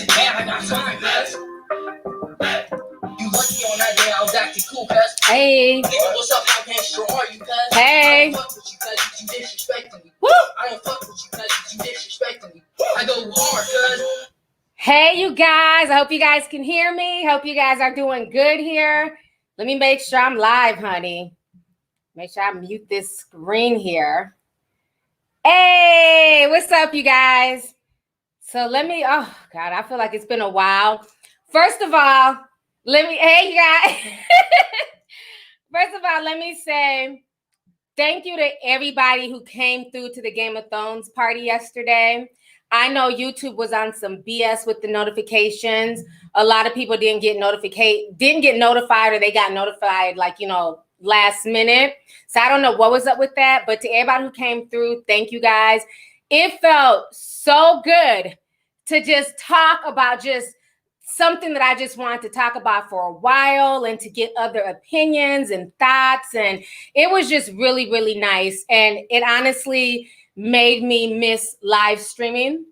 today I got time, cuz. You lucky on that day I was acting cool, cuz. Hey. What's up, how gangster are you, cuz? Hey. I don't fuck with you, cuz you disrespecting me. Woo! I don't fuck with you, cuz you disrespecting me. I go hard, cuz. Hey, you guys. I hope you guys can hear me. Hope you guys are doing good here. Let me make sure I'm live, honey. Make sure I mute this screen here. Hey, what's up, you guys? So oh God, I feel like it's been a while. First of all, hey, you guys. First of all, let me say thank you to everybody who came through to the Game of Thrones party yesterday. I know YouTube was on some BS with the notifications. A lot of people didn't get notified, or they got notified last minute. So I don't know what was up with that, but to everybody who came through, thank you guys. It felt so good to just talk about just something that I just wanted to talk about for a while and to get other opinions and thoughts. And it was just really, really nice. And it honestly made me miss live streaming.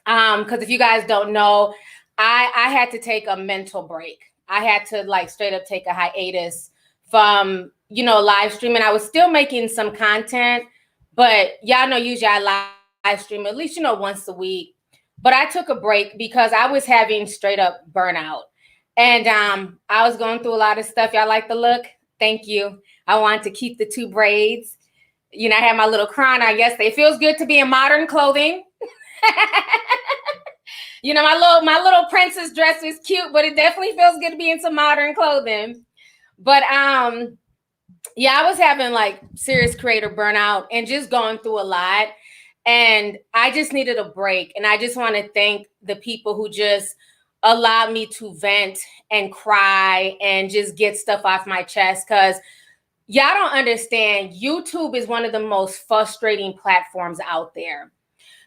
Because if you guys don't know, I had to take a mental break. I had to straight up take a hiatus from, live streaming. I was still making some content, but y'all know usually I live stream at least, once a week. But I took a break because I was having straight up burnout. And I was going through a lot of stuff. Y'all like the look? Thank you. I wanted to keep the 2 braids. I had my little crown on yesterday. It feels good to be in modern clothing. My little princess dress is cute, but it definitely feels good to be in some modern clothing. But yeah, I was having serious creator burnout and just going through a lot. And I just needed a break. And I just want to thank the people who just allowed me to vent and cry and just get stuff off my chest. Because y'all don't understand, YouTube is one of the most frustrating platforms out there.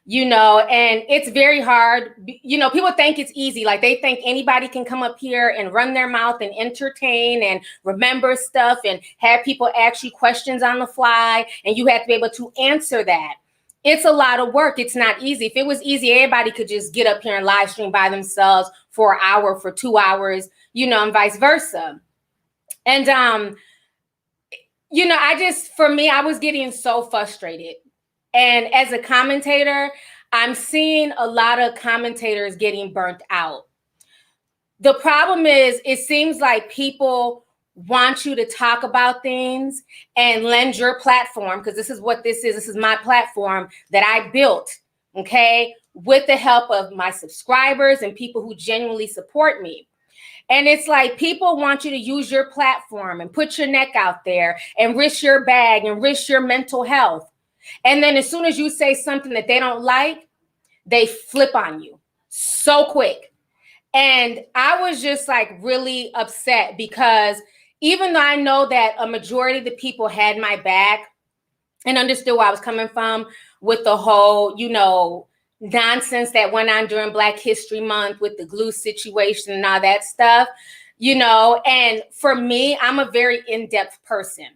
And it's very hard. People think it's easy. They think anybody can come up here and run their mouth and entertain and remember stuff and have people ask you questions on the fly. And you have to be able to answer that. It's a lot of work. It's not easy. If it was easy, everybody could just get up here and live stream by themselves for an hour, for 2 hours, and vice versa. And, for me, I was getting so frustrated. And as a commentator, I'm seeing a lot of commentators getting burnt out. The problem is, it seems like people want you to talk about things and lend your platform, because this is what this is. This is my platform that I built, okay, with the help of my subscribers and people who genuinely support me. And it's like people want you to use your platform and put your neck out there and risk your bag and risk your mental health. And then as soon as you say something that they don't like, they flip on you so quick. And I was just really upset, because even though I know that a majority of the people had my back and understood where I was coming from with the whole, nonsense that went on during Black History Month with the glue situation and all that stuff, and for me, I'm a very in-depth person.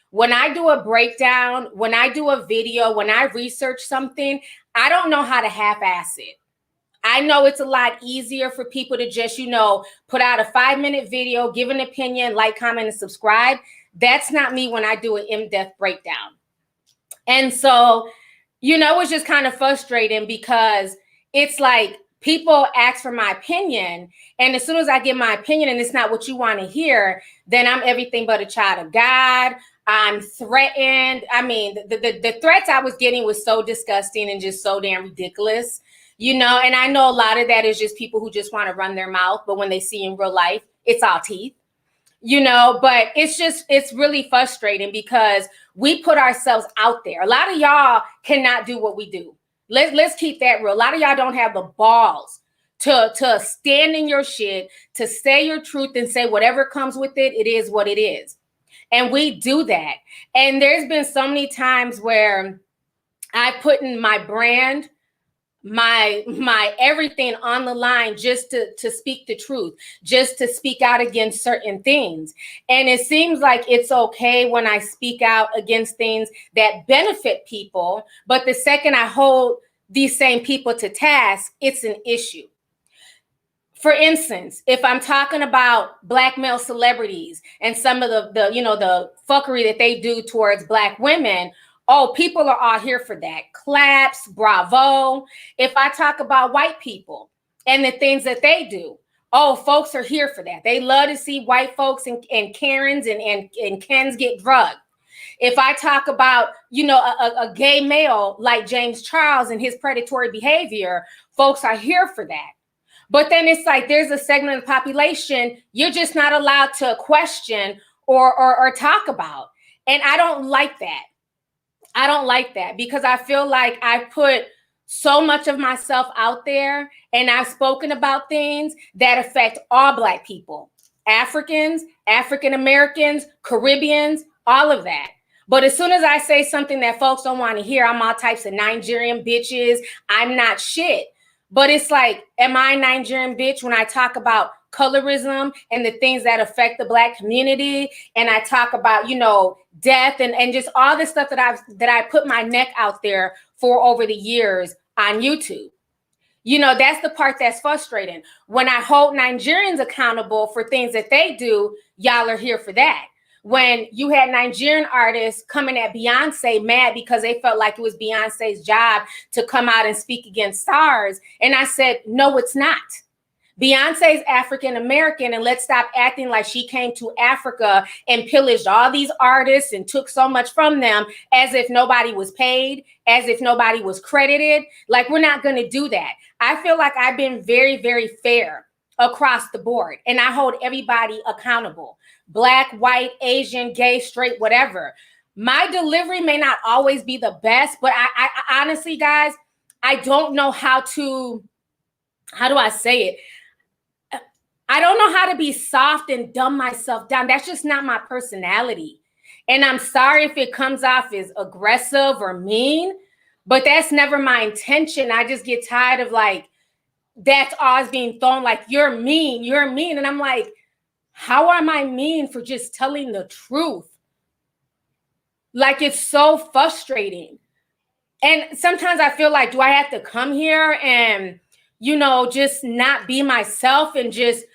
When I do a breakdown, when I do a video, when I research something, I don't know how to half-ass it. I know it's a lot easier for people to just, put out a 5-minute video, give an opinion, like, comment, and subscribe. That's not me when I do an in-depth breakdown. And so, it was just kind of frustrating, because it's like people ask for my opinion. And as soon as I give my opinion and it's not what you want to hear, then I'm everything but a child of God. I'm threatened. I mean, the threats I was getting was so disgusting and just so damn ridiculous. And I know a lot of that is just people who just want to run their mouth, but when they see in real life, it's all teeth, but it's really frustrating, because we put ourselves out there. A lot of y'all cannot do what we do. Let's keep that real. A lot of y'all don't have the balls to stand in your shit, to say your truth and say whatever comes with it, it is what it is. And we do that. And there's been so many times where I put in my brand, my everything on the line just to speak the truth, just to speak out against certain things. And it seems like it's okay when I speak out against things that benefit people, but the second I hold these same people to task, it's an issue. For instance, if I'm talking about Black male celebrities and some of the fuckery that they do towards Black women, oh, people are all here for that. Claps, bravo. If I talk about white people and the things that they do, oh, folks are here for that. They love to see white folks and Karens and Kens get drugged. If I talk about, a gay male like James Charles and his predatory behavior, folks are here for that. But then it's like there's a segment of the population you're just not allowed to question or talk about. And I don't like that. I don't like that because I feel like I put so much of myself out there and I've spoken about things that affect all Black people, Africans, African Americans, Caribbeans, all of that. But as soon as I say something that folks don't want to hear, I'm all types of Nigerian bitches. I'm not shit. But it's like, am I a Nigerian bitch when I talk about colorism and the things that affect the Black community? And I talk about, death and just all this stuff that I put my neck out there for over the years on YouTube. That's the part that's frustrating. When I hold Nigerians accountable for things that they do, y'all are here for that. When you had Nigerian artists coming at Beyonce mad because they felt like it was Beyonce's job to come out and speak against stars. And I said, no, it's not. Beyonce's African American, and let's stop acting like she came to Africa and pillaged all these artists and took so much from them as if nobody was paid, as if nobody was credited. Like, we're not going to do that. I feel like I've been very, very fair across the board, and I hold everybody accountable. Black, white, Asian, gay, straight, whatever. My delivery may not always be the best, but I honestly, guys, I don't know how do I say it? I don't know how to be soft and dumb myself down. That's just not my personality. And I'm sorry if it comes off as aggressive or mean, but that's never my intention. I just get tired of like, that's always being thrown like, you're mean. And I'm like, how am I mean for just telling the truth? Like, it's so frustrating. And sometimes I feel like, do I have to come here and, just not be myself and just,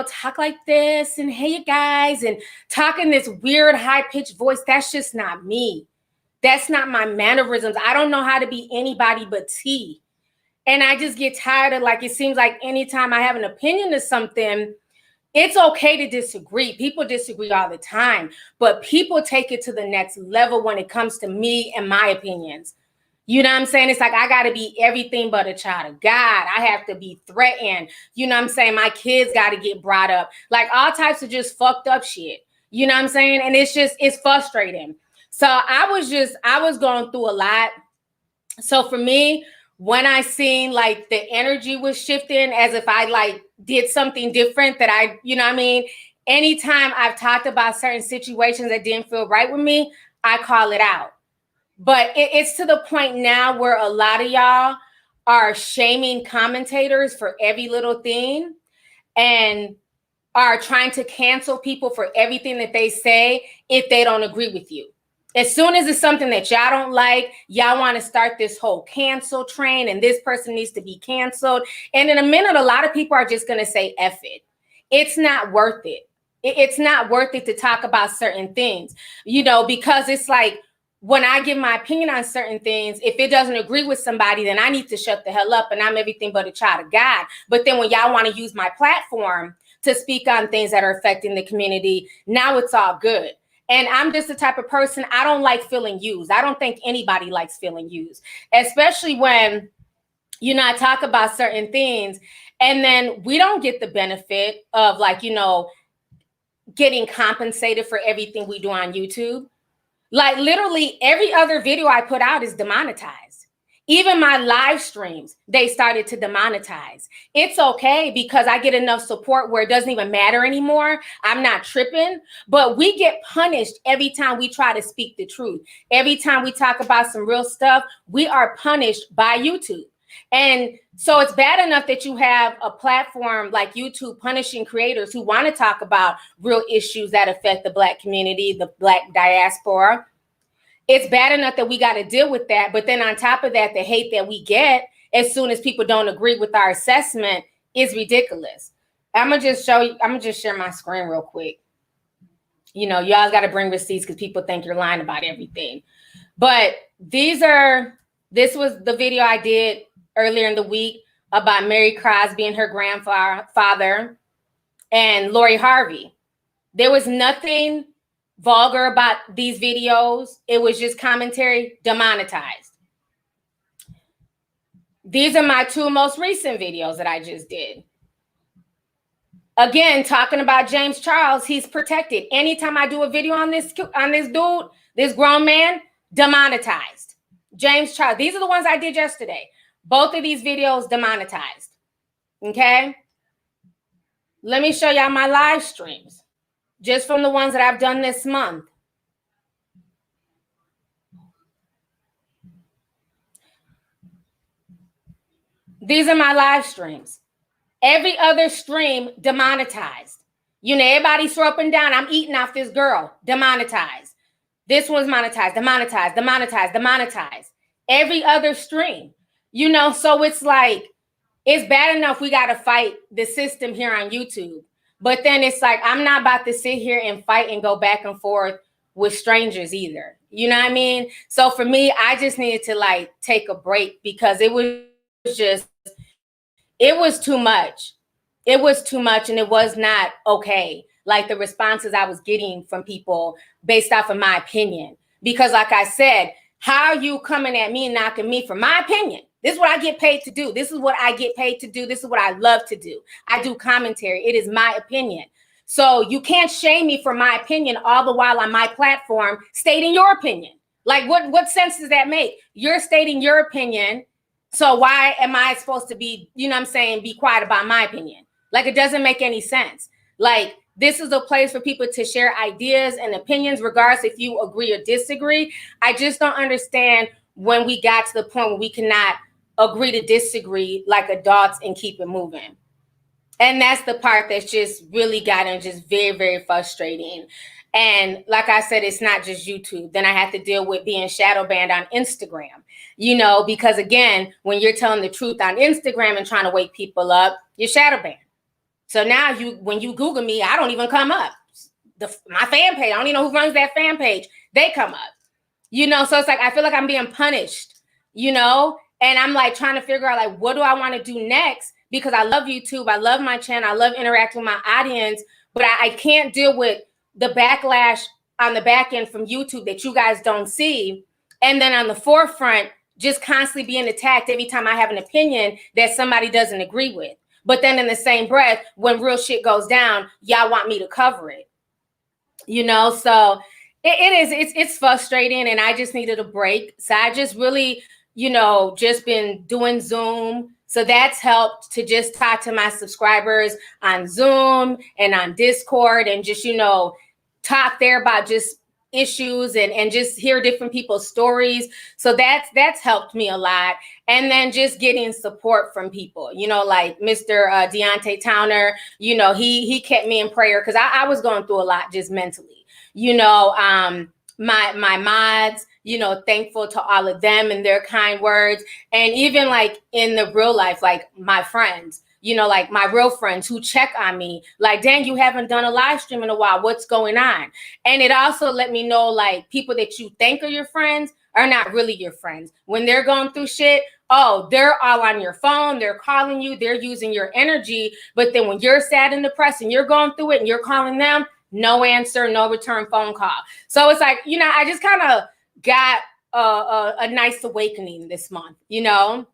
talk like this and hey, you guys, and talk in this weird high-pitched voice? That's just not me. That's not my mannerisms. I don't know how to be anybody but T. And I just get tired of, like, it seems like anytime I have an opinion of something, it's okay to disagree. People disagree all the time, but people take it to the next level when it comes to me and my opinions. You know what I'm saying? It's like, I got to be everything but a child of God. I have to be threatened. You know what I'm saying? My kids got to get brought up. Like, all types of just fucked up shit. You know what I'm saying? And it's frustrating. So I was going through a lot. So for me, when I seen like the energy was shifting as if I like did something different that I, anytime I've talked about certain situations that didn't feel right with me, I call it out. But it's to the point now where a lot of y'all are shaming commentators for every little thing and are trying to cancel people for everything that they say if they don't agree with you. As soon as it's something that y'all don't like, y'all want to start this whole cancel train and this person needs to be canceled. And in a minute, a lot of people are just going to say, F it. It's not worth it. It's not worth it to talk about certain things, because it's like, when I give my opinion on certain things, if it doesn't agree with somebody, then I need to shut the hell up and I'm everything but a child of God. But then when y'all want to use my platform to speak on things that are affecting the community, now it's all good. And I'm just the type of person, I don't like feeling used. I don't think anybody likes feeling used, especially when, I talk about certain things and then we don't get the benefit of like, getting compensated for everything we do on YouTube. Like literally every other video I put out is demonetized. Even my live streams, they started to demonetize. It's okay because I get enough support where it doesn't even matter anymore. I'm not tripping, but we get punished every time we try to speak the truth. Every time we talk about some real stuff, we are punished by YouTube. And so it's bad enough that you have a platform like YouTube punishing creators who want to talk about real issues that affect the Black community, the Black diaspora. It's bad enough that we got to deal with that. But then on top of that, the hate that we get as soon as people don't agree with our assessment, is ridiculous. I'm gonna just show you, I'm gonna just share my screen real quick. You know, y'all got to bring receipts because people think you're lying about everything. But this was the video I did earlier in the week about Mary Crosby and her grandfather and Lori Harvey. There was nothing vulgar about these videos. It was just commentary, demonetized. These are my 2 most recent videos that I just did. Again, talking about James Charles, he's protected. Anytime I do a video on this dude, this grown man, demonetized. James Charles, these are the ones I did yesterday. Both of these videos demonetized. Okay? Let me show y'all my live streams, just from the ones that I've done this month. These are my live streams. Every other stream demonetized. You know, everybody throw up and down. I'm eating off this girl. Demonetized. This one's monetized. Demonetized. Demonetized. Demonetized. Every other stream. You know, so it's like, it's bad enough we got to fight the system here on YouTube. But then it's like, I'm not about to sit here and fight and go back and forth with strangers either. You know what I mean? So for me, I just needed to like take a break because it was too much. It was too much and it was not okay. Like the responses I was getting from people based off of my opinion. Because like I said, how are you coming at me and knocking me for my opinion? This is what I get paid to do. This is what I get paid to do. This is what I love to do. I do commentary. It is my opinion. So you can't shame me for my opinion all the while on my platform stating your opinion. Like what sense does that make? You're stating your opinion. So why am I supposed to be, you know what I'm saying, be quiet about my opinion? Like, it doesn't make any sense. Like, this is a place for people to share ideas and opinions, regardless if you agree or disagree. I just don't understand when we got to the point where we cannot agree to disagree like adults and keep it moving. And that's the part that's just really gotten just very, very frustrating. And like I said, it's not just YouTube. Then I have to deal with being shadow banned on Instagram, you know, because again, when you're telling the truth on Instagram and trying to wake people up, you're shadow banned. So now when you Google me, I don't even come up. My fan page, I don't even know who runs that fan page. They come up, you know? So it's like, I feel like I'm being punished, you know? And I'm like trying to figure out like, what do I want to do next? Because I love YouTube. I love my channel. I love interacting with my audience, but I can't deal with the backlash on the back end from YouTube that you guys don't see. And then on the forefront, just constantly being attacked every time I have an opinion that somebody doesn't agree with. But then in the same breath, when real shit goes down, y'all want me to cover it. You know, so it's frustrating and I just needed a break. So I just really, you know, just been doing Zoom. So that's helped to just talk to my subscribers on Zoom and on Discord and just, you know, talk there about just issues and just hear different people's stories. So that's helped me a lot. And then just getting support from people, you know, like Mr. Deontay Towner, you know, he kept me in prayer because I was going through a lot just mentally, you know, my mods, you know, thankful to all of them and their kind words. And even like in the real life, like my friends, you know, like my real friends who check on me, like, dang, you haven't done a live stream in a while. What's going on? And it also let me know, like, people that you think are your friends are not really your friends. When they're going through shit, oh, they're all on your phone. They're calling you. They're using your energy. But then when you're sad and depressed and you're going through it and you're calling them, no answer, no return phone call. So it's like, you know, I just kind of got a nice awakening this month, you know.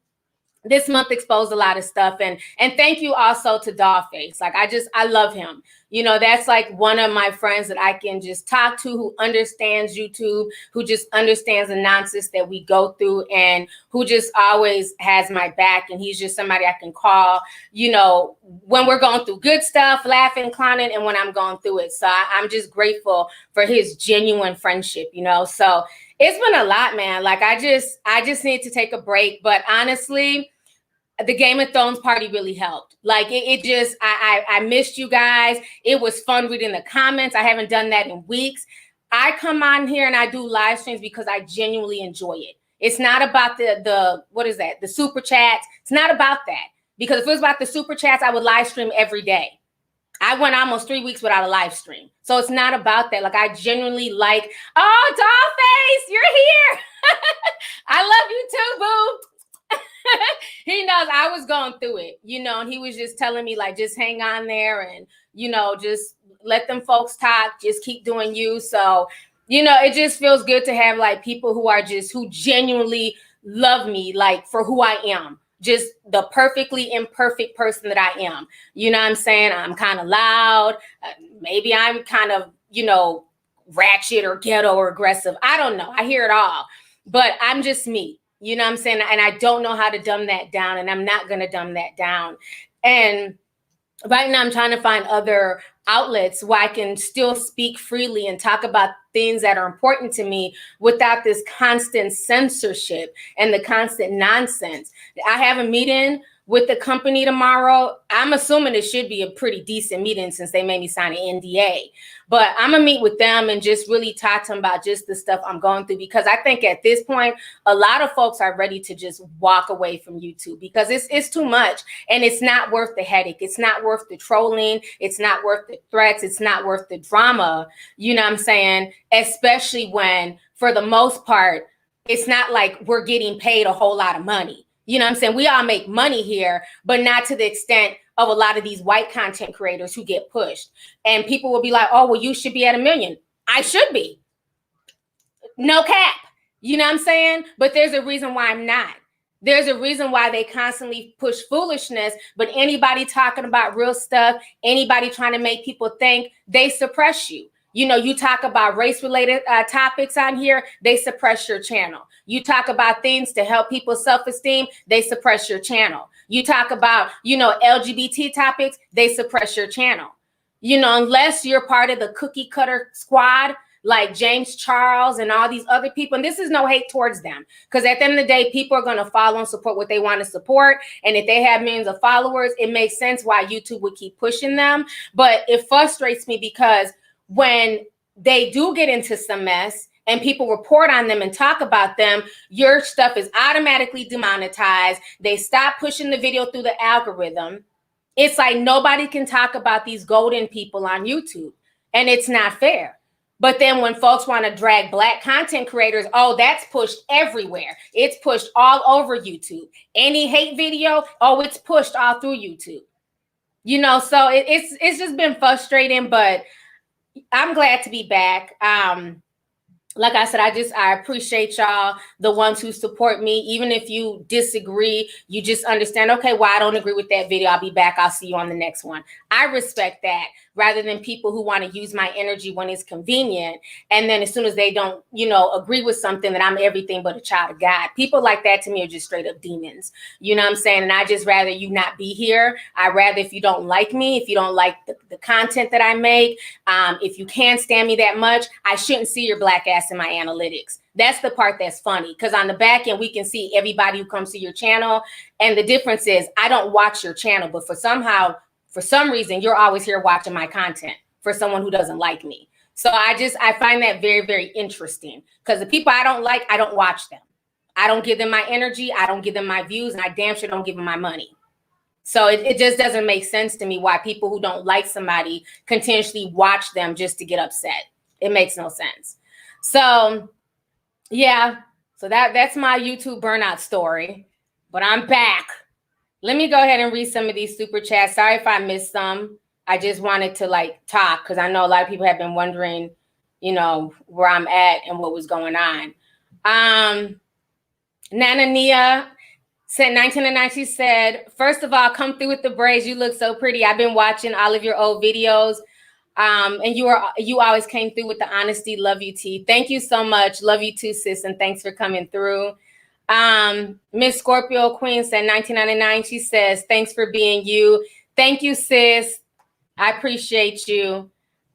This month exposed a lot of stuff. And thank you also to Dollface. Like, I love him. You know, that's like one of my friends that I can just talk to, who understands YouTube, who just understands the nonsense that we go through and who just always has my back. And he's just somebody I can call, you know, when we're going through good stuff, laughing, clowning, and when I'm going through it. So I'm just grateful for his genuine friendship, you know. So it's been a lot, man. Like, I just need to take a break. But honestly, the Game of Thrones party really helped. Like, it just, I missed you guys. It was fun reading the comments. I haven't done that in weeks. I come on here and I do live streams because I genuinely enjoy it. It's not about the what is that? The super chats. It's not about that. Because if it was about the super chats, I would live stream every day. I went almost 3 weeks without a live stream. So it's not about that. Like, I genuinely like, oh, Dollface, you're here. I love you too, boo. He knows I was going through it, you know, and he was just telling me, like, just hang on there and, you know, just let them folks talk, just keep doing you. So, you know, it just feels good to have like people who genuinely love me, like, for who I am, just the perfectly imperfect person that I am. You know what I'm saying? I'm kind of loud. Maybe I'm kind of, you know, ratchet or ghetto or aggressive. I don't know. I hear it all, but I'm just me. You know what I'm saying? And I don't know how to dumb that down, and I'm not going to dumb that down. And right now I'm trying to find other outlets where I can still speak freely and talk about things that are important to me without this constant censorship and the constant nonsense. I have a meeting with the company tomorrow. I'm assuming it should be a pretty decent meeting since they made me sign an NDA. But I'm gonna meet with them and just really talk to them about just the stuff I'm going through, because I think at this point, a lot of folks are ready to just walk away from YouTube because it's too much, and it's not worth the headache. It's not worth the trolling. It's not worth the threats. It's not worth the drama. You know what I'm saying? Especially when, for the most part, it's not like we're getting paid a whole lot of money. You know what I'm saying? We all make money here, but not to the extent of a lot of these white content creators who get pushed. And people will be like, oh, well, you should be at 1 million. I should be. No cap. You know what I'm saying? But there's a reason why I'm not. There's a reason why they constantly push foolishness, but anybody talking about real stuff, anybody trying to make people think, they suppress you. You know, you talk about race-related topics on here, they suppress your channel. You talk about things to help people's self-esteem, they suppress your channel. You talk about, you know, LGBT topics, they suppress your channel. You know, unless you're part of the cookie cutter squad, like James Charles and all these other people. And this is no hate towards them, because at the end of the day, people are going to follow and support what they want to support. And if they have millions of followers, it makes sense why YouTube would keep pushing them. But it frustrates me because when they do get into some mess and people report on them and talk about them, your stuff is automatically demonetized. They stop pushing the video through the algorithm. It's like nobody can talk about these golden people on YouTube, and it's not fair. But then when folks want to drag Black content creators, oh, that's pushed everywhere. It's pushed all over YouTube. Any hate video, oh, it's pushed all through YouTube. You know, so it's just been frustrating, but I'm glad to be back. Like I said, I appreciate y'all, the ones who support me. Even if you disagree, you just understand, okay, well, I don't agree with that video. I'll be back. I'll see you on the next one. I respect that, rather than people who want to use my energy when it's convenient. And then as soon as they don't, you know, agree with something, that I'm everything but a child of God. People like that to me are just straight up demons. You know what I'm saying? And I just rather you not be here. I'd rather, if you don't like me, if you don't like the content that I make, if you can't stand me that much, I shouldn't see your Black ass in my analytics. That's the part that's funny, because on the back end, we can see everybody who comes to your channel. And the difference is I don't watch your channel, but for some reason, you're always here watching my content for someone who doesn't like me. So I find that very, very interesting, because the people I don't like, I don't watch them. I don't give them my energy. I don't give them my views, and I damn sure don't give them my money. So it just doesn't make sense to me why people who don't like somebody continuously watch them just to get upset. It makes no sense. So yeah, so that's my YouTube burnout story, but I'm back. Let me go ahead and read some of these super chats. Sorry if I missed some. I just wanted to like talk, because I know a lot of people have been wondering, you know, where I'm at and what was going on. Nana Nia said 1909. She said, first of all, come through with the braids. You look so pretty. I've been watching all of your old videos. And you always came through with the honesty. Love you, T. Thank you so much. Love you too, sis. And thanks for coming through. Miss Scorpio Queen said 1999. She says, thanks for being you. Thank you, sis. I appreciate you.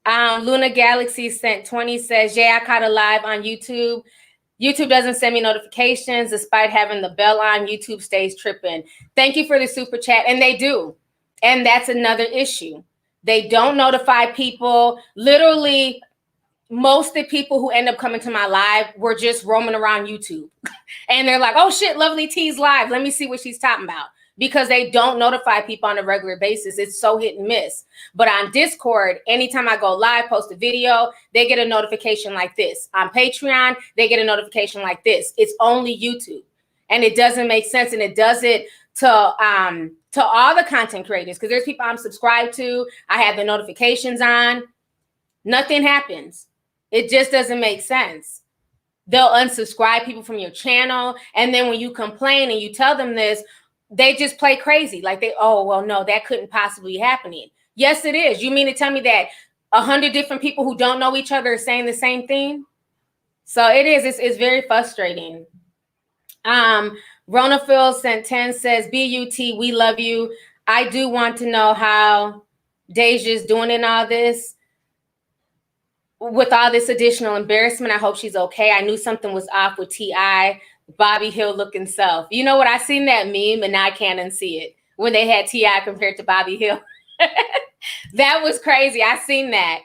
Luna Galaxy sent 20, says, yeah, I caught a live on YouTube. YouTube doesn't send me notifications despite having the bell on. YouTube stays tripping. Thank you for the super chat. And they do. And that's another issue. They don't notify people. Literally, most of the people who end up coming to my live were just roaming around YouTube. And they're like, oh shit, Lovelyti live. Let me see what she's talking about. because they don't notify people on a regular basis. It's so hit and miss. But on Discord, anytime I go live, post a video, they get a notification like this. On Patreon, they get a notification like this. It's only YouTube. And it doesn't make sense. And it does it to all the content creators, because there's people I'm subscribed to. I have the notifications on. Nothing happens. It just doesn't make sense. They'll unsubscribe people from your channel. And then when you complain and you tell them this, they just play crazy. Like oh, well, no, that couldn't possibly be happening. Yes, it is. You mean to tell me that 100 different people who don't know each other are saying the same thing? So it is. It's very frustrating. Ronafield sent 10 says, BUT, we love you. I do want to know how Deja's doing in all this. With all this additional embarrassment, I hope she's okay. I knew something was off with T.I., Bobby Hill looking self. You know what? I seen that meme and now I can't unsee it when they had T.I. compared to Bobby Hill. That was crazy. I seen that.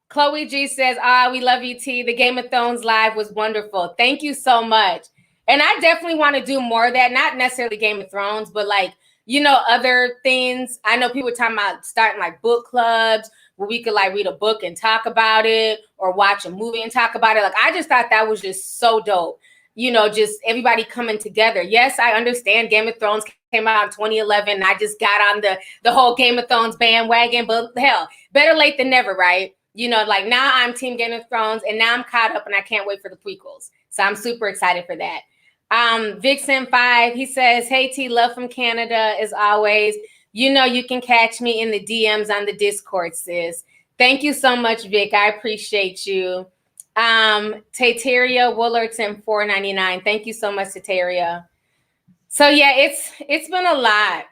Chloe G says, we love you, T. The Game of Thrones live was wonderful. Thank you so much. And I definitely want to do more of that. Not necessarily Game of Thrones, but like, you know, other things. I know people were talking about starting like book clubs where we could like read a book and talk about it, or watch a movie and talk about it. Like, I just thought that was just so dope. You know, just everybody coming together. Yes, I understand Game of Thrones came out in 2011. And I just got on the whole Game of Thrones bandwagon, but hell, better late than never, right? You know, like now I'm Team Game of Thrones and now I'm caught up and I can't wait for the prequels. So I'm super excited for that. Vixen 5, he says, hey T, love from Canada as always. You know, you can catch me in the DMs on the Discord, sis. Thank you so much, Vic. I appreciate you. Tateria Woolerton 499. Thank you so much, Tateria. So yeah, it's been a lot.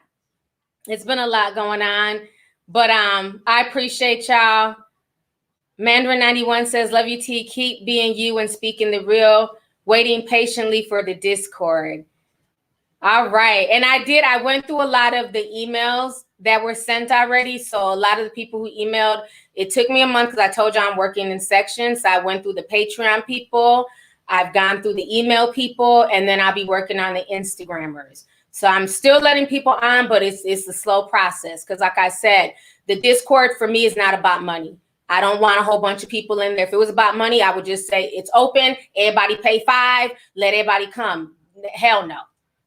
It's been a lot going on, but I appreciate y'all. Mandarin 91 says, love you, T. Keep being you and speaking the real. Waiting patiently for the Discord. All right. And I went through a lot of the emails that were sent already. So a lot of the people who emailed, it took me a month because I told you I'm working in sections. So I went through the Patreon people. I've gone through the email people, and then I'll be working on the Instagrammers. So I'm still letting people on, but it's a slow process. Because like I said, the Discord for me is not about money. I don't want a whole bunch of people in there. If it was about money, I would just say it's open. Everybody pay $5. Let everybody come. Hell no.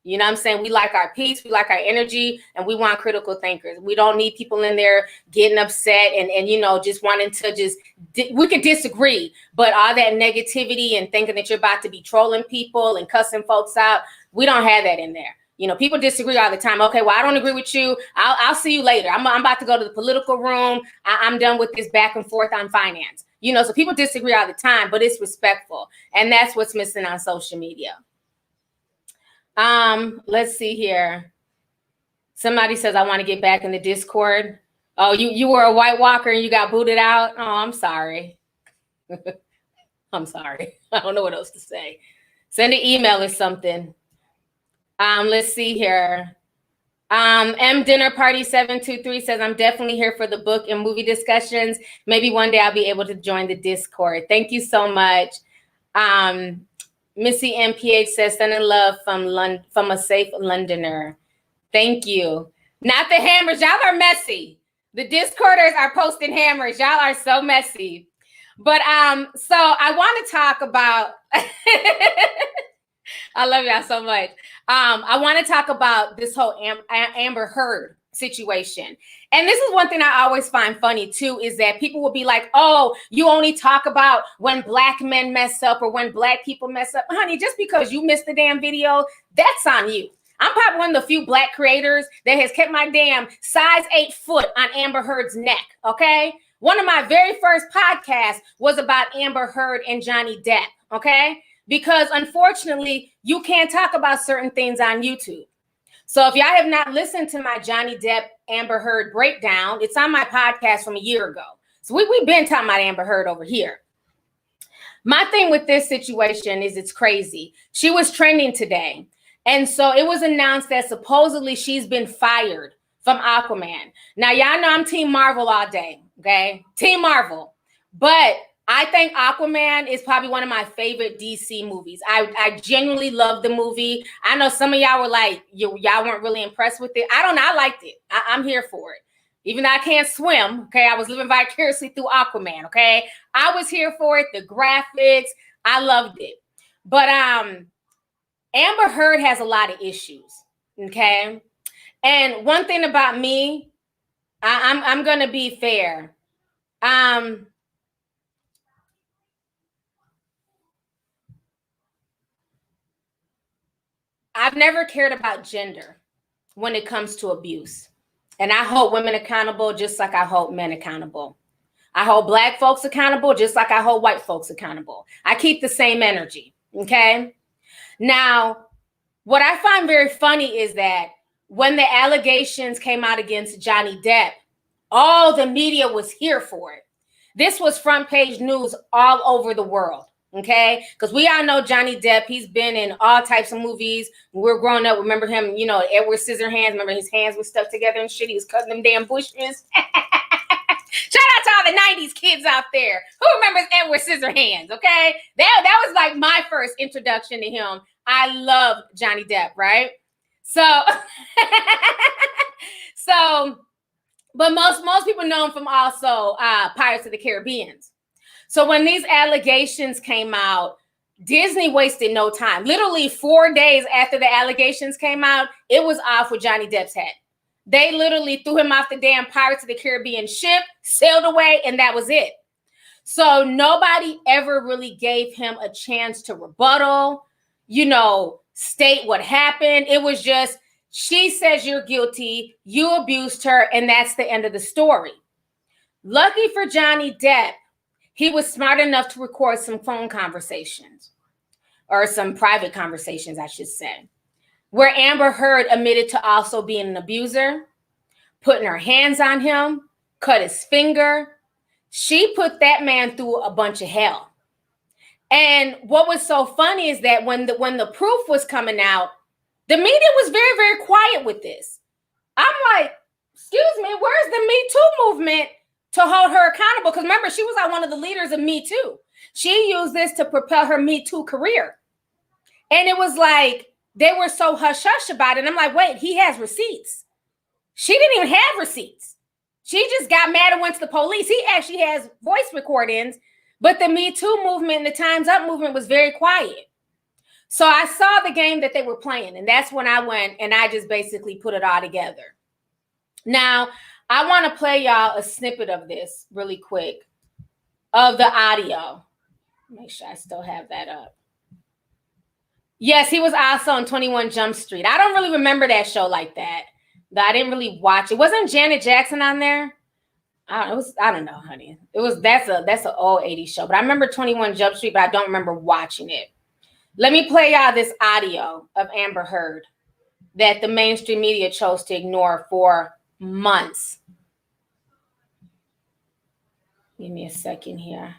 You know what I'm saying? We like our peace. We like our energy. And we want critical thinkers. We don't need people in there getting upset and you know, just wanting to we could disagree. But all that negativity and thinking that you're about to be trolling people and cussing folks out, we don't have that in there. You know, people disagree all the time. Okay, well, I don't agree with you. I'll see you later. I'm about to go to the political room. I'm done with this back and forth on finance. You know, so people disagree all the time, but it's respectful. And that's what's missing on social media. Let's see here. Somebody says, I want to get back in the Discord. Oh, you were a White Walker and you got booted out? Oh, I'm sorry. I'm sorry. I don't know what else to say. Send an email or something. Let's see here. M Dinner Party 723 says, I'm definitely here for the book and movie discussions. Maybe one day I'll be able to join the Discord. Thank you so much. Missy MPH says, sending love from a safe Londoner. Thank you. Not the hammers. Y'all are messy. The Discorders are posting hammers. Y'all are so messy. But so I want to talk about I love y'all so much. I want to talk about this whole Amber Heard situation. And this is one thing I always find funny too, is that people will be like, oh, you only talk about when Black men mess up or when Black people mess up. Honey, just because you missed the damn video, that's on you. I'm probably one of the few Black creators that has kept my damn size 8 foot on Amber Heard's neck, okay? One of my very first podcasts was about Amber Heard and Johnny Depp, okay? Because unfortunately, you can't talk about certain things on YouTube. So if y'all have not listened to my Johnny Depp Amber Heard breakdown, it's on my podcast from a year ago. So we've been talking about Amber Heard over here. My thing with this situation is it's crazy. She was trending today. And so it was announced that supposedly she's been fired from Aqua-man. Now, y'all know I'm Team Marvel all day, okay? Team Marvel. But I think Aqua-man is probably one of my favorite DC movies. I genuinely love the movie. I know some of y'all were like, y'all weren't really impressed with it. I don't know. I liked it. I'm here for it. Even though I can't swim, okay, I was living vicariously through Aqua-man, okay? I was here for it. The graphics, I loved it. But Amber Heard has a lot of issues, okay? And one thing about me, I'm going to be fair. I've never cared about gender when it comes to abuse. And I hold women accountable just like I hold men accountable. I hold Black folks accountable just like I hold white folks accountable. I keep the same energy, okay? Now, what I find very funny is that when the allegations came out against Johnny Depp, all the media was here for it. This was front page news all over the world. Okay, because we all know Johnny Depp. He's been in all types of movies. When we were growing up, remember him, you know, Edward Scissorhands. Remember his hands were stuck together and shit. He was cutting them damn bushes. Shout out to all the 90s kids out there. Who remembers Edward Scissorhands? Okay, that was like my first introduction to him. I love Johnny Depp, right? So, but most people know him from also Pirates of the Caribbean. So when these allegations came out, Disney wasted no time. Literally 4 days after the allegations came out, it was off with Johnny Depp's head. They literally threw him off the damn Pirates of the Caribbean ship, sailed away, and that was it. So nobody ever really gave him a chance to rebuttal, you know, state what happened. It was just, she says you're guilty, you abused her, and that's the end of the story. Lucky for Johnny Depp, he was smart enough to record some phone conversations, or some private conversations, I should say, where Amber Heard admitted to also being an abuser, putting her hands on him, cut his finger. She put that man through a bunch of hell. And what was so funny is that when the proof was coming out, the media was very, very quiet with this. I'm like, excuse me, where's the Me Too movement to hold her accountable? Because remember, she was like one of the leaders of Me Too. She used this to propel her Me Too career. And it was like, they were so hush-hush about it. And I'm like, wait, he has receipts. She didn't even have receipts. She just got mad and went to the police. He actually has voice recordings, but the Me Too movement and the Time's Up movement was very quiet. So I saw the game that they were playing, and that's when I went and I just basically put it all together. Now, I want to play y'all a snippet of this really quick, of the audio. Make sure I still have that up. Yes, he was also on 21 Jump Street. I don't really remember that show like that. I didn't really watch it. Wasn't Janet Jackson on there? I don't know, honey. That's an old 80s show. But I remember 21 Jump Street, but I don't remember watching it. Let me play y'all this audio of Amber Heard that the mainstream media chose to ignore for months. Give me a second here.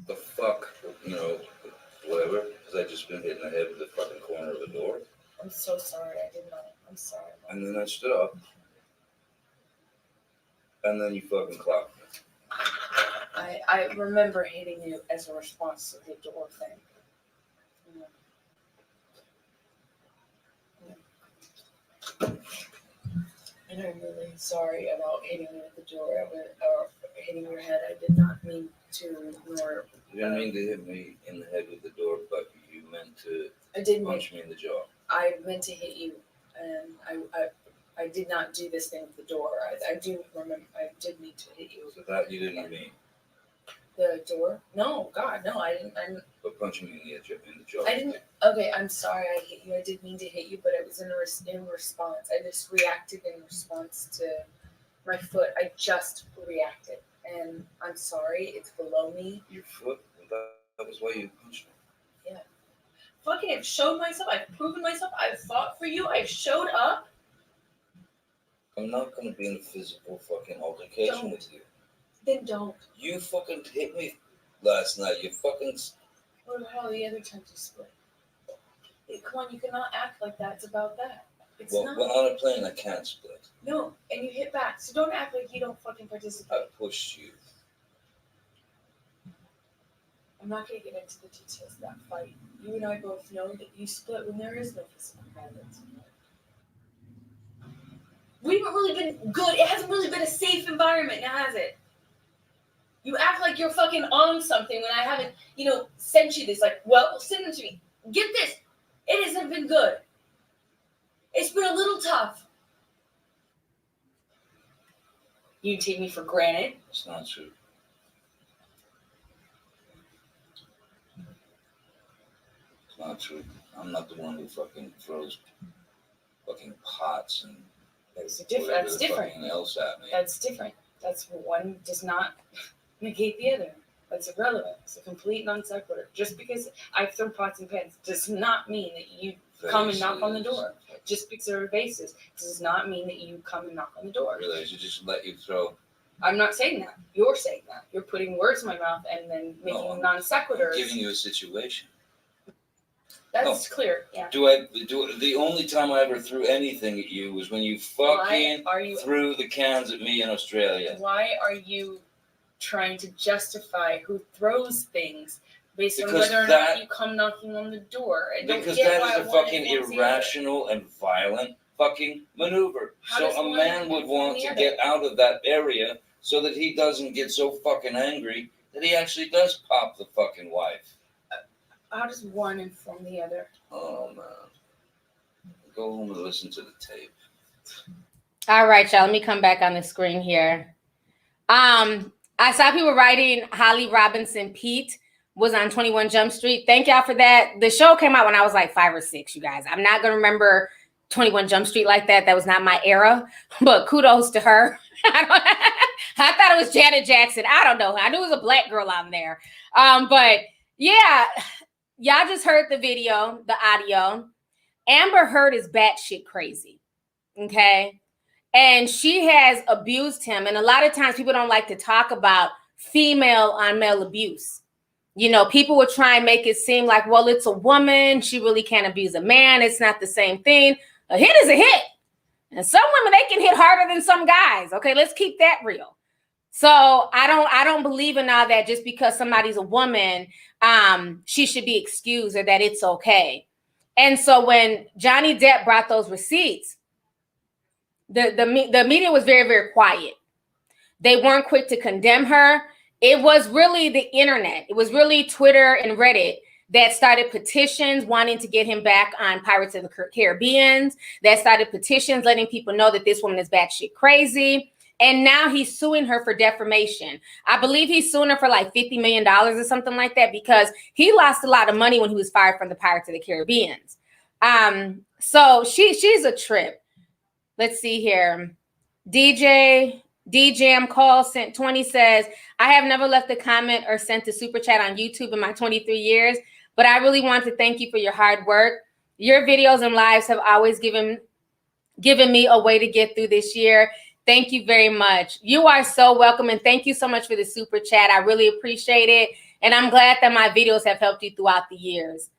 The fuck, you know, whatever, because I just been hit in the head with the fucking corner of the door. I'm so sorry, I did not. I'm sorry. And then I stood up. And then you fucking clocked me. I remember hitting you as a response to the door thing. And I'm really sorry about hitting you at the door or hitting your head. I did not mean to, nor... You didn't mean to hit me in the head with the door, but you meant to punch me in the jaw. I meant to hit you, and I did not do this thing with the door. I do remember, I did mean to hit you. So that you didn't mean? The door? No, God, no, I didn't. But punching me in the jaw. I didn't. Okay, I'm sorry I hit you. I did mean to hit you, but it was in response. I just reacted in response to my foot. I just reacted, and I'm sorry. It's below me. Your foot? That was why you punched me. Yeah. Fucking, I've showed myself. I've proven myself. I've fought for you. I've showed up. I'm not gonna be in a physical fucking altercation with you. Then don't. You fucking hit me last night. You fucking... What about all the other times you split? Hey, come on, you cannot act like that. It's about that. It's Well, not. on a plane, I can't split. No, and you hit back. So don't act like you don't fucking I participate. pushed you. I'm not going to get into the details of that fight. You and I both know that you split when there is no physical violence. We haven't really been good. It hasn't really been a safe environment, now has it? You act like you're fucking on something when I haven't, sent you this. Like, well, send it to me. Get this. It hasn't been good. It's been a little tough. You take me for granted. It's not true. It's not true. I'm not the one who fucking throws fucking pots and That's whatever the different. fucking else at me. That's different. That's one does not negate the other. That's irrelevant. It's a complete non sequitur. Just because I throw pots and pans does not mean that you come and knock on the door. Just because there are vases does not mean that you come and knock on the door. Really, I should just let you throw. I'm not saying that. You're saying that. You're putting words in my mouth and then making non sequiturs. I'm giving you a situation. That's clear. Yeah. The only time I ever threw anything at you was when you fucking threw the cans at me in Australia. Why are you trying to justify who throws things based on Because whether or not you come knocking on the door? Because that is a fucking irrational and violent fucking maneuver. So a man would want to get out of that area so that he doesn't get so fucking angry that he actually does pop the fucking wife. How does one inform the other? Oh, man. Go home and listen to the tape. All right, y'all. Let me come back on the screen here. I saw people writing Holly Robinson Pete was on 21 Jump Street. Thank y'all for that. The show came out when I was like 5 or 6, you guys. I'm not going to remember 21 Jump Street like that. That was not my era, but kudos to her. I thought it was Janet Jackson. I don't know. I knew it was a black girl on there. But yeah, y'all just heard the video, the audio. Amber Heard is batshit crazy. Okay. And she has abused him. And a lot of times people don't like to talk about female on male abuse. People will try and make it seem like, well, it's a woman. She really can't abuse a man. It's not the same thing. A hit is a hit. And some women, they can hit harder than some guys. Okay, let's keep that real. So I don't believe in all that just because somebody's a woman, she should be excused or that it's okay. And so when Johnny Depp brought those receipts, the media was very, very quiet. They weren't quick to condemn her. It was really the internet. It was really Twitter and Reddit that started petitions wanting to get him back on Pirates of the Caribbean. That started petitions letting people know that this woman is batshit crazy. And now he's suing her for defamation. I believe he's suing her for like $50 million or something like that because he lost a lot of money when he was fired from the Pirates of the Caribbean. So she's a trip. Let's see here. DJ Call sent 20 says, I have never left a comment or sent a super chat on YouTube in my 23 years, but I really want to thank you for your hard work. Your videos and lives have always given me a way to get through this year. Thank you very much. You are so welcome. And thank you so much for the super chat. I really appreciate it. And I'm glad that my videos have helped you throughout the years.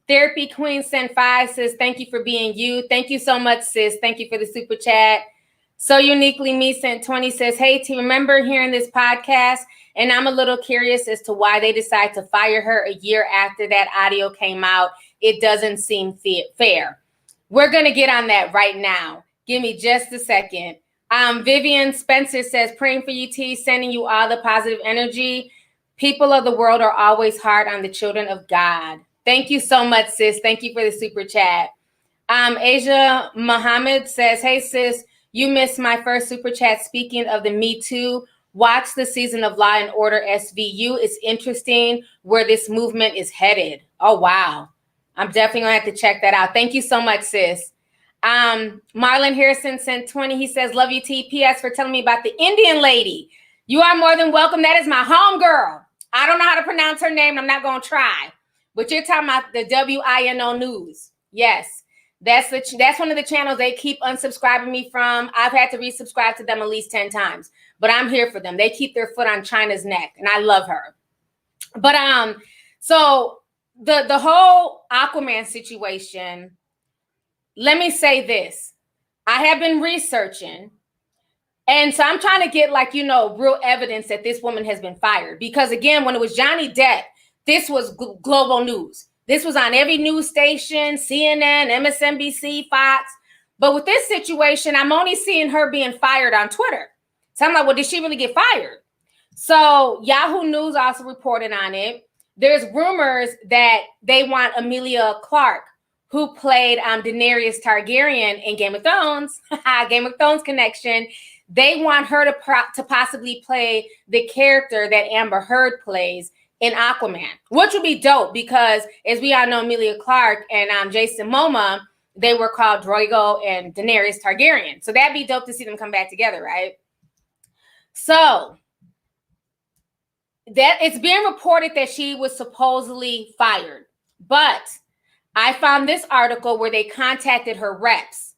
Therapy Queen sent 5 says, thank you for being you. Thank you so much, sis. Thank you for the super chat. So Uniquely Me sent 20 says, hey, to remember hearing this podcast, and I'm a little curious as to why they decided to fire her a year after that audio came out. It doesn't seem fair. We're going to get on that right now. Give me just a second. Vivian Spencer says, praying for you, T, sending you all the positive energy. People of the world are always hard on the children of God. Thank you so much, sis. Thank you for the super chat. Asia Muhammad says, hey, sis, you missed my first super chat. Speaking of the Me Too, watch the season of Law and Order SVU. It's interesting where this movement is headed. Oh, wow. I'm definitely going to have to check that out. Thank you so much, sis. Marlon Harrison sent 20. He says, love you, TPS, for telling me about the Indian lady. You are more than welcome. That is my home girl. I don't know how to pronounce her name. I'm not going to try. But you're talking about the WINO News. Yes. That's one of the channels they keep unsubscribing me from. I've had to resubscribe to them at least 10 times. But I'm here for them. They keep their foot on China's neck. And I love her. But so the whole Aqua-man situation, let me say this. I have been researching. And so I'm trying to get real evidence that this woman has been fired. Because again, when it was Johnny Depp, this was global news. This was on every news station, CNN, MSNBC, Fox. But with this situation, I'm only seeing her being fired on Twitter. So I'm like, well, did she really get fired? So Yahoo News also reported on it. There's rumors that they want Emilia Clarke, who played Daenerys Targaryen in Game of Thrones, Game of Thrones connection. They want her to possibly play the character that Amber Heard plays in Aqua-Man, which would be dope because, as we all know, Emilia Clarke and Jason Momoa, they were called Drogo and Daenerys Targaryen. So that'd be dope to see them come back together, right? So that it's being reported that she was supposedly fired, but I found this article where they contacted her reps,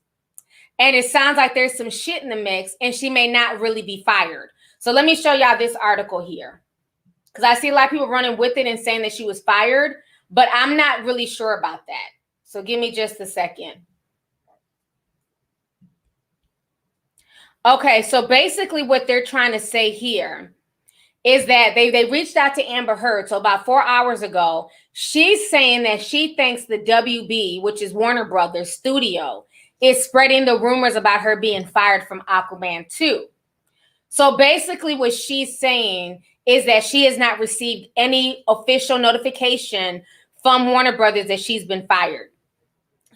and it sounds like there's some shit in the mix, and she may not really be fired. So let me show y'all this article here, because I see a lot of people running with it and saying that she was fired, but I'm not really sure about that. So give me just a second. Okay, so basically what they're trying to say here is that they reached out to Amber Heard. So about 4 hours ago, she's saying that she thinks the WB, which is Warner Brothers studio, is spreading the rumors about her being fired from Aquaman 2. So basically what she's saying is that she has not received any official notification from Warner Brothers that she's been fired.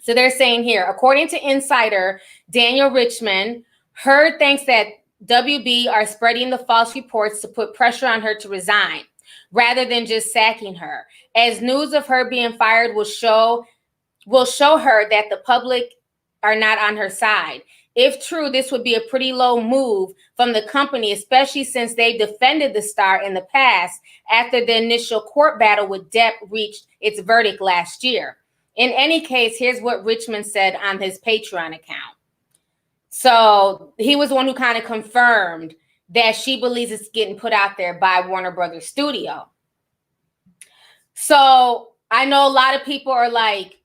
So they're saying here, according to insider Daniel Richmond, Heard thinks that WB are spreading the false reports to put pressure on her to resign rather than just sacking her, as news of her being fired will show her that the public are not on her side. If true, this would be a pretty low move from the company, especially since they defended the star in the past after the initial court battle with Depp reached its verdict last year. In any case, here's what Richmond said on his Patreon account. So he was the one who kind of confirmed that she believes it's getting put out there by Warner Brothers Studio. So I know a lot of people are like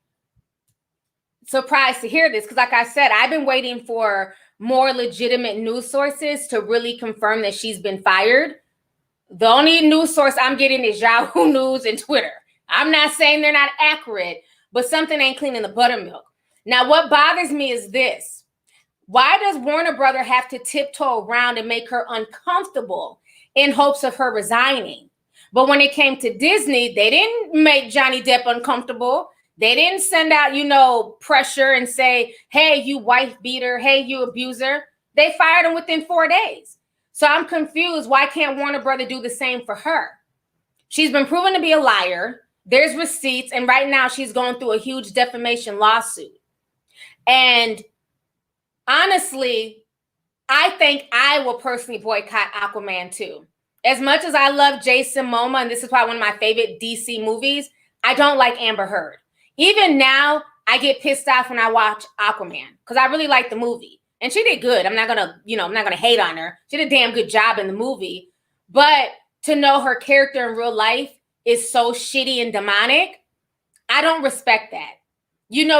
surprised to hear this because, like I said, I've been waiting for more legitimate news sources to really confirm that she's been fired. The only news source I'm getting is Yahoo News and Twitter. I'm not saying they're not accurate, but something ain't clean in the buttermilk. Now, what bothers me is this. Why does Warner Brother have to tiptoe around and make her uncomfortable in hopes of her resigning? But when it came to Disney, they didn't make Johnny Depp uncomfortable. They didn't send out, pressure and say, hey, you wife beater, hey, you abuser. They fired him within 4 days. So I'm confused. Why can't Warner Brother do the same for her? She's been proven to be a liar. There's receipts. And right now she's going through a huge defamation lawsuit. And honestly, I think I will personally boycott Aquaman 2. As much as I love Jason Momoa, and this is probably one of my favorite DC movies, I don't like Amber Heard. Even now, I get pissed off when I watch Aquaman because I really like the movie. And she did good. I'm not gonna hate on her. She did a damn good job in the movie. But to know her character in real life is so shitty and demonic, I don't respect that.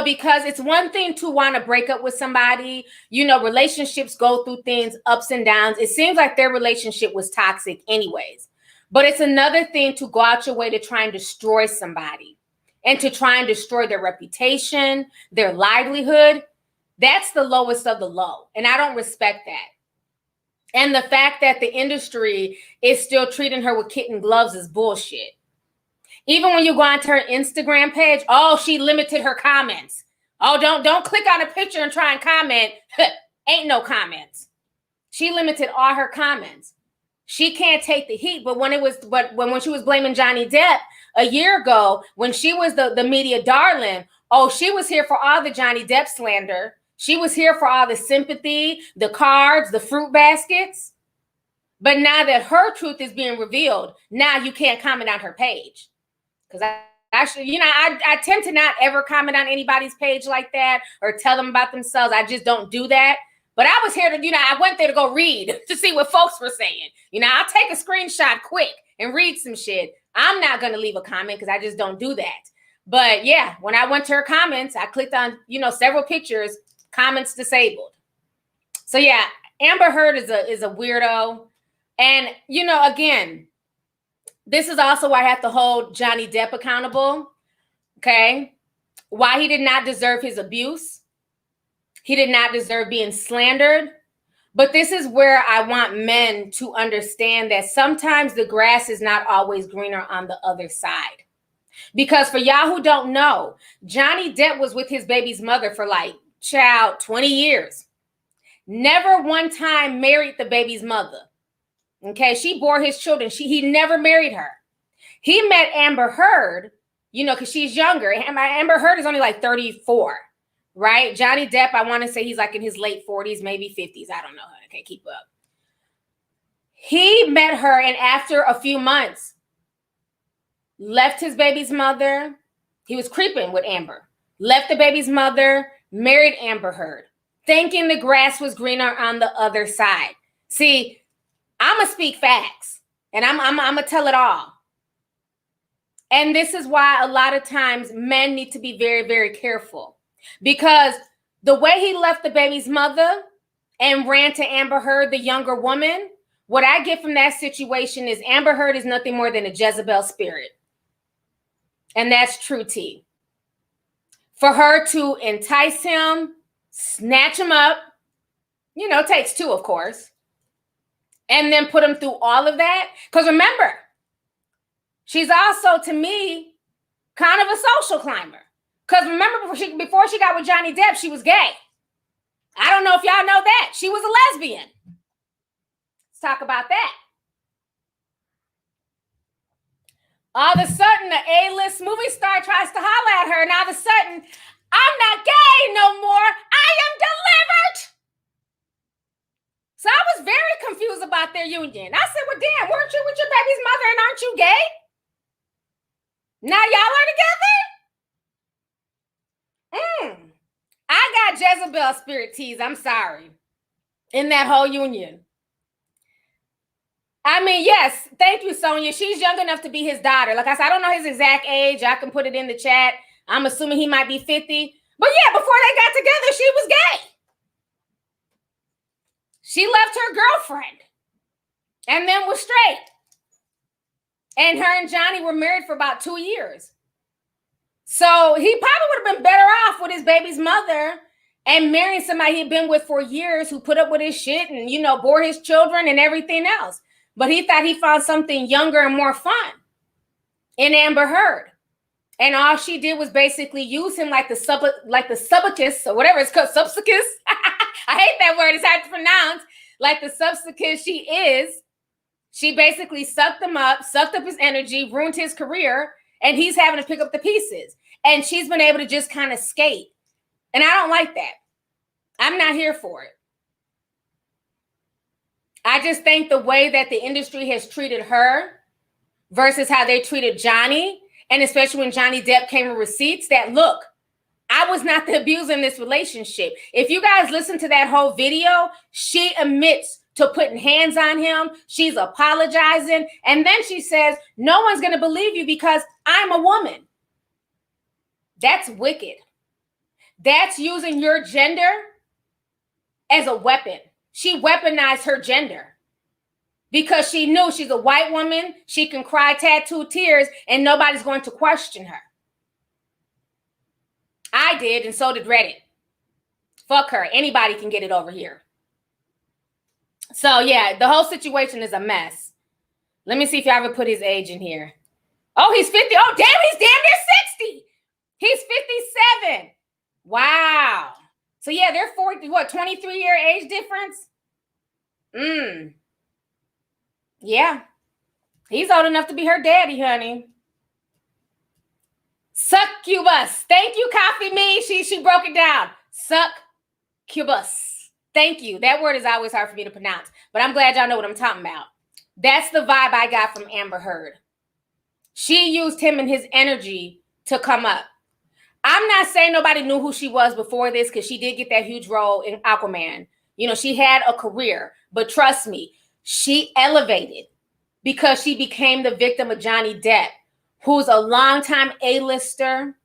Because it's one thing to want to break up with somebody. Relationships go through things, ups and downs. It seems like their relationship was toxic anyways. But it's another thing to go out your way to try and destroy somebody and to try and destroy their reputation, their livelihood. That's the lowest of the low. And I don't respect that. And the fact that the industry is still treating her with kitten gloves is bullshit. Even when you go onto her Instagram page, she limited her comments. Don't click on a picture and try and comment. Ain't no comments. She limited all her comments. She can't take the heat. But when she was blaming Johnny Depp a year ago, when she was the media darling, she was here for all the Johnny Depp slander. She was here for all the sympathy, the cards, the fruit baskets. But now that her truth is being revealed, now you can't comment on her page. Because I tend to not ever comment on anybody's page like that or tell them about themselves. I just don't do that. But I was here to, I went there to go read to see what folks were saying. I'll take a screenshot quick and read some shit. I'm not going to leave a comment because I just don't do that. But yeah, when I went to her comments, I clicked on, several pictures, comments disabled. So yeah, Amber Heard is a weirdo. And, again, this is also why I have to hold Johnny Depp accountable. Okay. Why he did not deserve his abuse. He did not deserve being slandered. But this is where I want men to understand that sometimes the grass is not always greener on the other side. Because for y'all who don't know, Johnny Depp was with his baby's mother for 20 years. Never one time married the baby's mother. Okay, she bore his children. He never married her. He met Amber Heard, because she's younger. Amber Heard is only 34. Right? Johnny Depp, I want to say he's in his late 40s, maybe 50s. I don't know. I can't keep up. He met her, and after a few months, left his baby's mother. He was creeping with Amber. Left the baby's mother, married Amber Heard, thinking the grass was greener on the other side. See, I'm going to speak facts, and I'm going to tell it all. And this is why a lot of times men need to be very, very careful. Because the way he left the baby's mother and ran to Amber Heard, the younger woman, what I get from that situation is Amber Heard is nothing more than a Jezebel spirit. And that's true tea. For her to entice him, snatch him up, takes two, of course, and then put him through all of that. Because remember, she's also, to me, kind of a social climber. Because remember, before she got with Johnny Depp, she was gay. I don't know if y'all know that. She was a lesbian. Let's talk about that. All of a sudden, the A-list movie star tries to holler at her, and all of a sudden, I'm not gay no more. I am delivered. So I was very confused about their union. I said, well, damn, weren't you with your baby's mother and aren't you gay? Now y'all are together? I got Jezebel spirit tease. I'm sorry. In that whole union. I mean, yes, thank you, Sonia. She's young enough to be his daughter. Like I said, I don't know his exact age. I can put it in the chat. I'm assuming he might be 50. But yeah, before they got together, she was gay. She left her girlfriend and then was straight. And her and Johnny were married for about 2 years. So he probably would have been better off with his baby's mother and marrying somebody he'd been with for years who put up with his shit and, bore his children and everything else. But he thought he found something younger and more fun in Amber Heard. And all she did was basically use him like the subacus or whatever it's called, subsicus. I hate that word. It's hard to pronounce. Like the subsicus she is. She basically sucked him up, sucked up his energy, ruined his career. And he's having to pick up the pieces. And she's been able to just kind of skate. And I don't like that. I'm not here for it. I just think the way that the industry has treated her versus how they treated Johnny, and especially when Johnny Depp came with receipts, that look, I was not the abuser in this relationship. If you guys listen to that whole video, she admits to putting hands on him. She's apologizing. And then she says, no one's going to believe you because I'm a woman. That's wicked. That's using your gender as a weapon. She weaponized her gender because she knew she's a white woman. She can cry tattooed tears and nobody's going to question her. I did, and so did Reddit. Fuck her. Anybody can get it over here. So yeah, the whole situation is a mess. Let me see if y'all ever put his age in here. Oh, he's 50. Oh, damn, he's damn near 60. He's 57. Wow. So yeah, they're 23-year age difference? Yeah. He's old enough to be her daddy, honey. Succubus. Thank you, Coffee Me. She broke it down. Succubus. Thank you. That word is always hard for me to pronounce, but I'm glad y'all know what I'm talking about. That's the vibe I got from Amber Heard. She used him and his energy to come up. I'm not saying nobody knew who she was before this because she did get that huge role in Aqua-Man. She had a career, but trust me, she elevated because she became the victim of Johnny Depp, who's a longtime A-lister,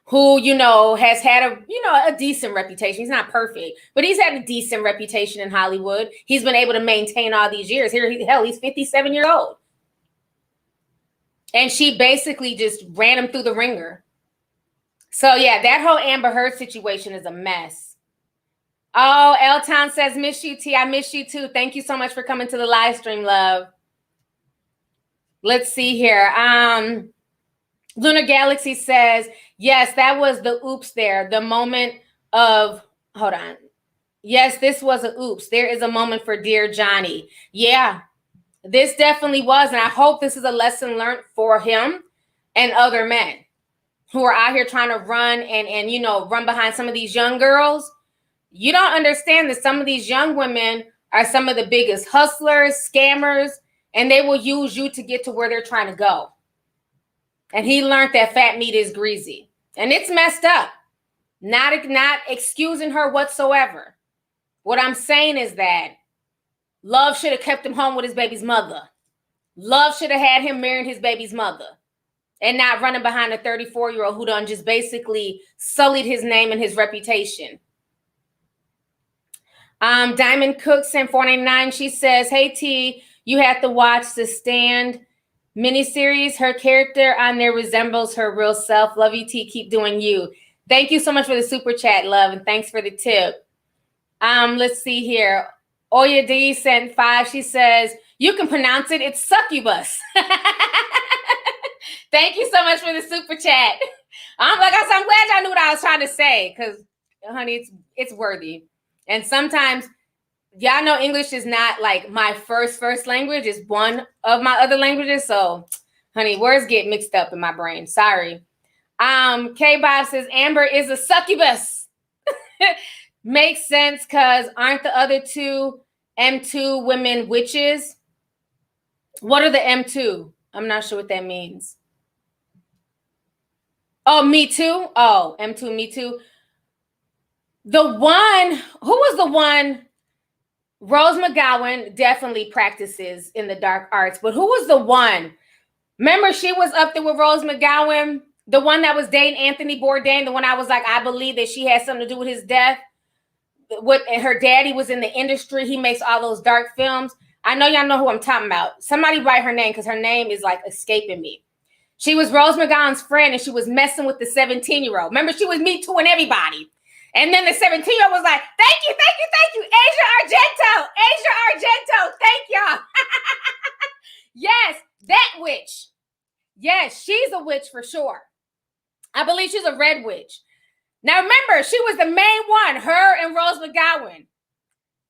who, you know, has had a decent reputation. He's not perfect, but he's had a decent reputation in Hollywood. He's been able to maintain all these years. He's 57 years old. And she basically just ran him through the ringer. So yeah, that whole Amber Heard situation is a mess. Oh, L-Town says, miss you, T. I miss you too. Thank you so much for coming to the live stream, love. Let's see here. Lunar Galaxy says, yes, that was the oops there. The moment of, hold on. Yes, this was a oops. There is a moment for dear Johnny. Yeah, this definitely was. And I hope this is a lesson learned for him and other men who are out here trying to run and you know, run behind some of these young girls. You don't understand that some of these young women are some of the biggest hustlers, scammers, and they will use you to get to where they're trying to go. And he learned that fat meat is greasy. And it's messed up. Not excusing her whatsoever. What I'm saying is that Love should have kept him home with his baby's mother. Love should have had him marrying his baby's mother. And not running behind a 34-year-old who done just basically sullied his name and his reputation. Diamond Cooks in 499, she says, hey T, you have to watch The Stand miniseries. Her character on there resembles her real self. Love you, T. Keep doing you. Thank you so much for the super chat, love, and thanks for the tip. Let's see here. Oya D sent 5. She says, you can pronounce it. It's succubus. Thank you so much for the super chat. I'm glad y'all knew what I was trying to say, because, honey, it's worthy. And sometimes y'all know English is not like my first language. It's one of my other languages. So, honey, words get mixed up in my brain. Sorry. K-Bob says, Amber is a succubus. Makes sense, because aren't the other two M2 women witches? What are the M2? I'm not sure what that means. Oh, Me Too? Oh, M2, Me Too. The one, who was the one? Rose McGowan definitely practices in the dark arts, but who was the one? Remember, she was up there with Rose McGowan, the one that was dating Anthony Bourdain, the one I was like, I believe that she had something to do with his death. And her daddy was in the industry. He makes all those dark films. I know y'all know who I'm talking about. Somebody write her name, because her name is like escaping me. She was Rose McGowan's friend, and she was messing with the 17-year-old. Remember, she was Me Too and everybody. And then the 17-year-old was like, thank you. Asia Argento. Thank y'all. Yes, that witch. Yes, she's a witch for sure. I believe she's a red witch. Now, remember, she was the main one, her and Rose McGowan.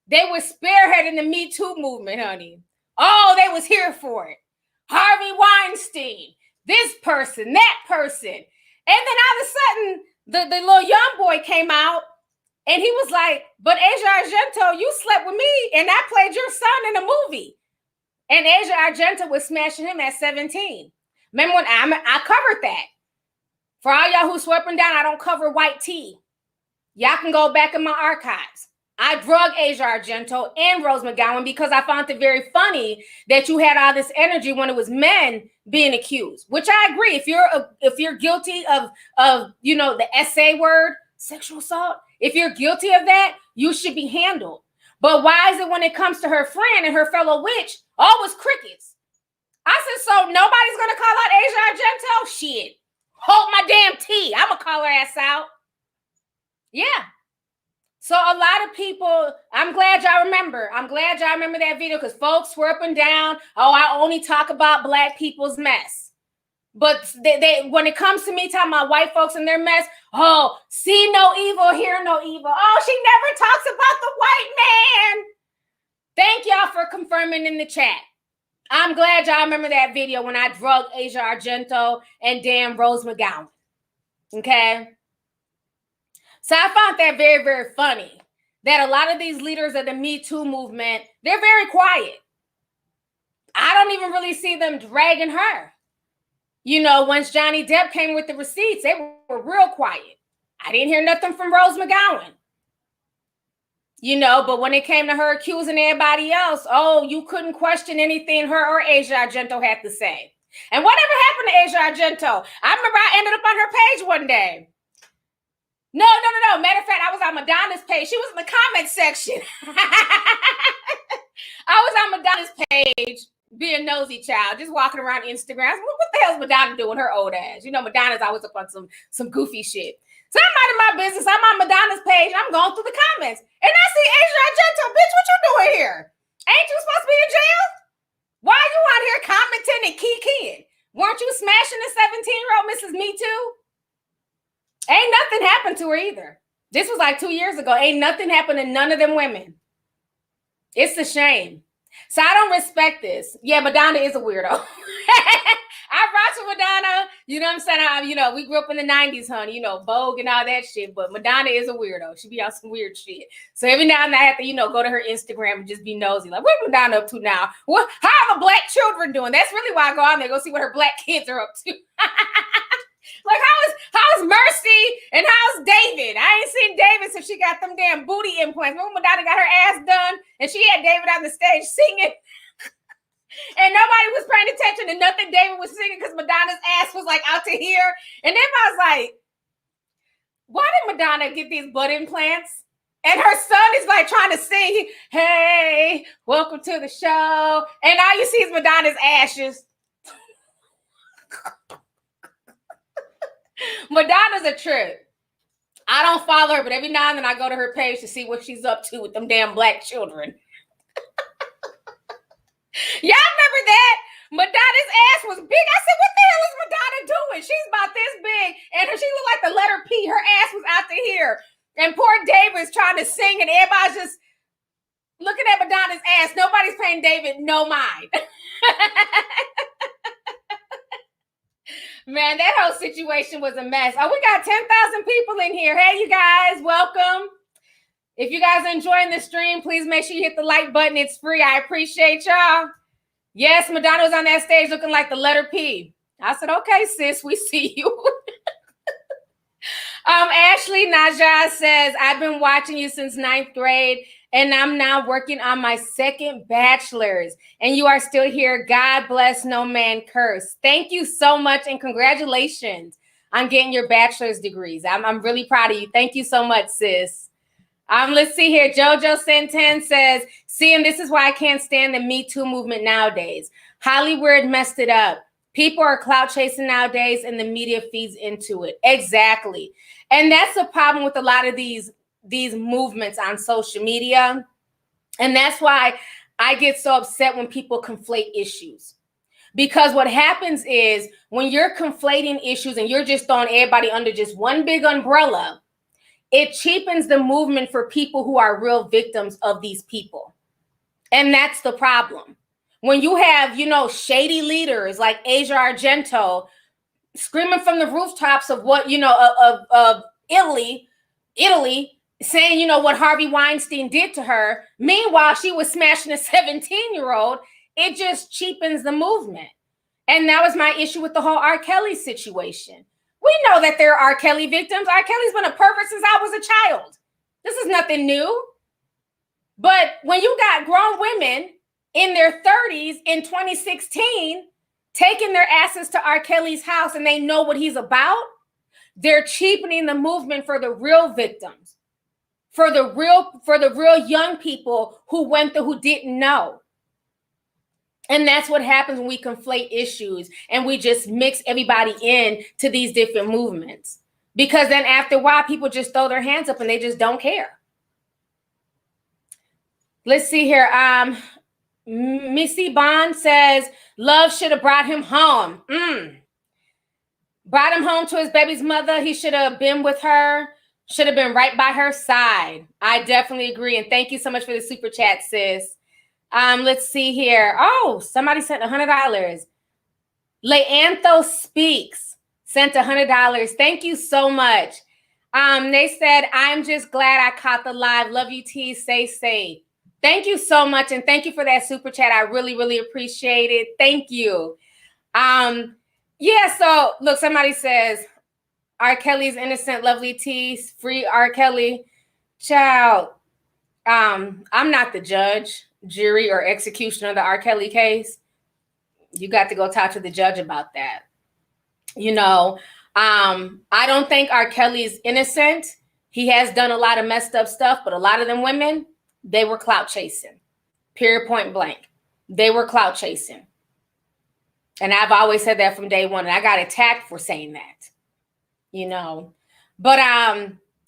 They were spearheading the Me Too movement, honey. Oh, they was here for it. Harvey Weinstein, this person, that person. And then all of a sudden, the little young boy came out, and he was like, but Asia Argento, you slept with me, and I played your son in a movie. And Asia Argento was smashing him at 17. Remember when I covered that? For all y'all who swear up and down, I don't cover white tea. Y'all can go back in my archives. I drug Asia Argento and Rose McGowan because I found it very funny that you had all this energy when it was men being accused, which I agree. If you're guilty of you know, the SA word, sexual assault, if you're guilty of that, you should be handled. But why is it when it comes to her friend and her fellow witch, all was crickets? I said, so nobody's gonna call out Asia Argento? Shit. Hold my damn tea. I'm gonna call her ass out. Yeah. So a lot of people, I'm glad y'all remember that video, because folks swear up and down, oh, I only talk about Black people's mess. But they when it comes to me talking about white folks and their mess, oh, see no evil, hear no evil. Oh, she never talks about the white man. Thank y'all for confirming in the chat. I'm glad y'all remember that video when I drugged Asia Argento and damn Rose McGowan. Okay? So I found that very, very funny that a lot of these leaders of the Me Too movement, they're very quiet. I don't even really see them dragging her. You know, once Johnny Depp came with the receipts, they were real quiet. I didn't hear nothing from Rose McGowan. You know, but when it came to her accusing everybody else, oh, you couldn't question anything her or Asia Argento had to say. And whatever happened to Asia Argento? I remember I ended up on her page one day. No. Matter of fact, I was on Madonna's page. She was in the comment section. I was on Madonna's page being nosy child, just walking around Instagram. What the hell's Madonna doing, her old ass? You know, Madonna's always up on some goofy shit. So I'm minding my business. I'm on Madonna's page. I'm going through the comments. And I see Asia Argento. Bitch, what you doing here? Ain't you supposed to be in jail? Why are you out here commenting and kikiing? Weren't you smashing the 17-year-old Mrs. Me Too? Ain't nothing happened to her either. This was like 2 years ago. Ain't nothing happened to none of them women. It's a shame. So I don't respect this. Yeah, Madonna is a weirdo. I rock with Madonna. You know what I'm saying? We grew up in the 90s, honey. Vogue and all that shit. But Madonna is a weirdo. She be on some weird shit. So every now and then I have to, go to her Instagram and just be nosy. Like, what's Madonna up to now? How are the black children doing? That's really why I go on there, go see what her black kids are up to. Like, how's Mercy and how's David? I ain't seen David since she got them damn booty implants. Remember Madonna got her ass done and she had David on the stage singing and nobody was paying attention to nothing David was singing because Madonna's ass was like out to here. And then I was like, why did Madonna get these butt implants? And her son is like trying to sing, hey, welcome to the show. And all you see is Madonna's ashes. Madonna's a trip. I don't follow her, but every now and then I go to her page to see what she's up to with them damn black children. Y'all remember that? Madonna's ass was big. I said, what the hell is Madonna doing? She's about this big. And she looked like the letter P. Her ass was out to here. And poor David's trying to sing and everybody's just looking at Madonna's ass. Nobody's paying David no mind. Man, that whole situation was a mess. Oh, we got 10,000 people in here. Hey, you guys, welcome. If you guys are enjoying the stream, please make sure you hit the like button. It's free. I appreciate y'all. Yes, Madonna was on that stage looking like the letter P. I said, okay, sis, we see you. Ashley Najah says, I've been watching you since 9th grade, and I'm now working on my second bachelor's, and you are still here. God bless, no man curse. Thank you so much, and congratulations on getting your bachelor's degrees. I'm really proud of you. Thank you so much, sis. Let's see here. Jojo Santan says, see, and this is why I can't stand the Me Too movement nowadays. Hollywood messed it up. People are clout chasing nowadays, and the media feeds into it. Exactly. And that's the problem with a lot of these movements on social media. And that's why I get so upset when people conflate issues. Because what happens is when you're conflating issues and you're just throwing everybody under just one big umbrella, it cheapens the movement for people who are real victims of these people. And that's the problem. When you have, shady leaders like Asia Argento screaming from the rooftops of what, of Italy, saying, what Harvey Weinstein did to her. Meanwhile, she was smashing a 17-year-old. It just cheapens the movement. And that was my issue with the whole R. Kelly situation. We know that there are R. Kelly victims. R. Kelly's been a pervert since I was a child. This is nothing new. But when you got grown women in their 30s in 2016 taking their asses to R. Kelly's house and they know what he's about, they're cheapening the movement for the real victims, for the real young people who went through, who didn't know. And that's what happens when we conflate issues and we just mix everybody in to these different movements. Because then after a while, people just throw their hands up and they just don't care. Let's see here. Missy Bond says, love should have brought him home. Brought him home to his baby's mother. He should have been with her. Should have been right by her side. I definitely agree. And thank you so much for the super chat, sis. Let's see here. Oh, somebody sent $100. Leantho Speaks sent $100. Thank you so much. They said, I'm just glad I caught the live. Love you, T. Stay safe. Thank you so much. And thank you for that super chat. I really, really appreciate it. Thank you. Yeah, so look, somebody says, R. Kelly's innocent, Lovelyti, free R. Kelly. Child, I'm not the judge, jury, or executioner of the R. Kelly case. You got to go talk to the judge about that. You know, I don't think R. Kelly is innocent. He has done a lot of messed up stuff, but a lot of them women, they were clout chasing. Period, point blank. They were clout chasing. And I've always said that from day one. And I got attacked for saying that, you know. But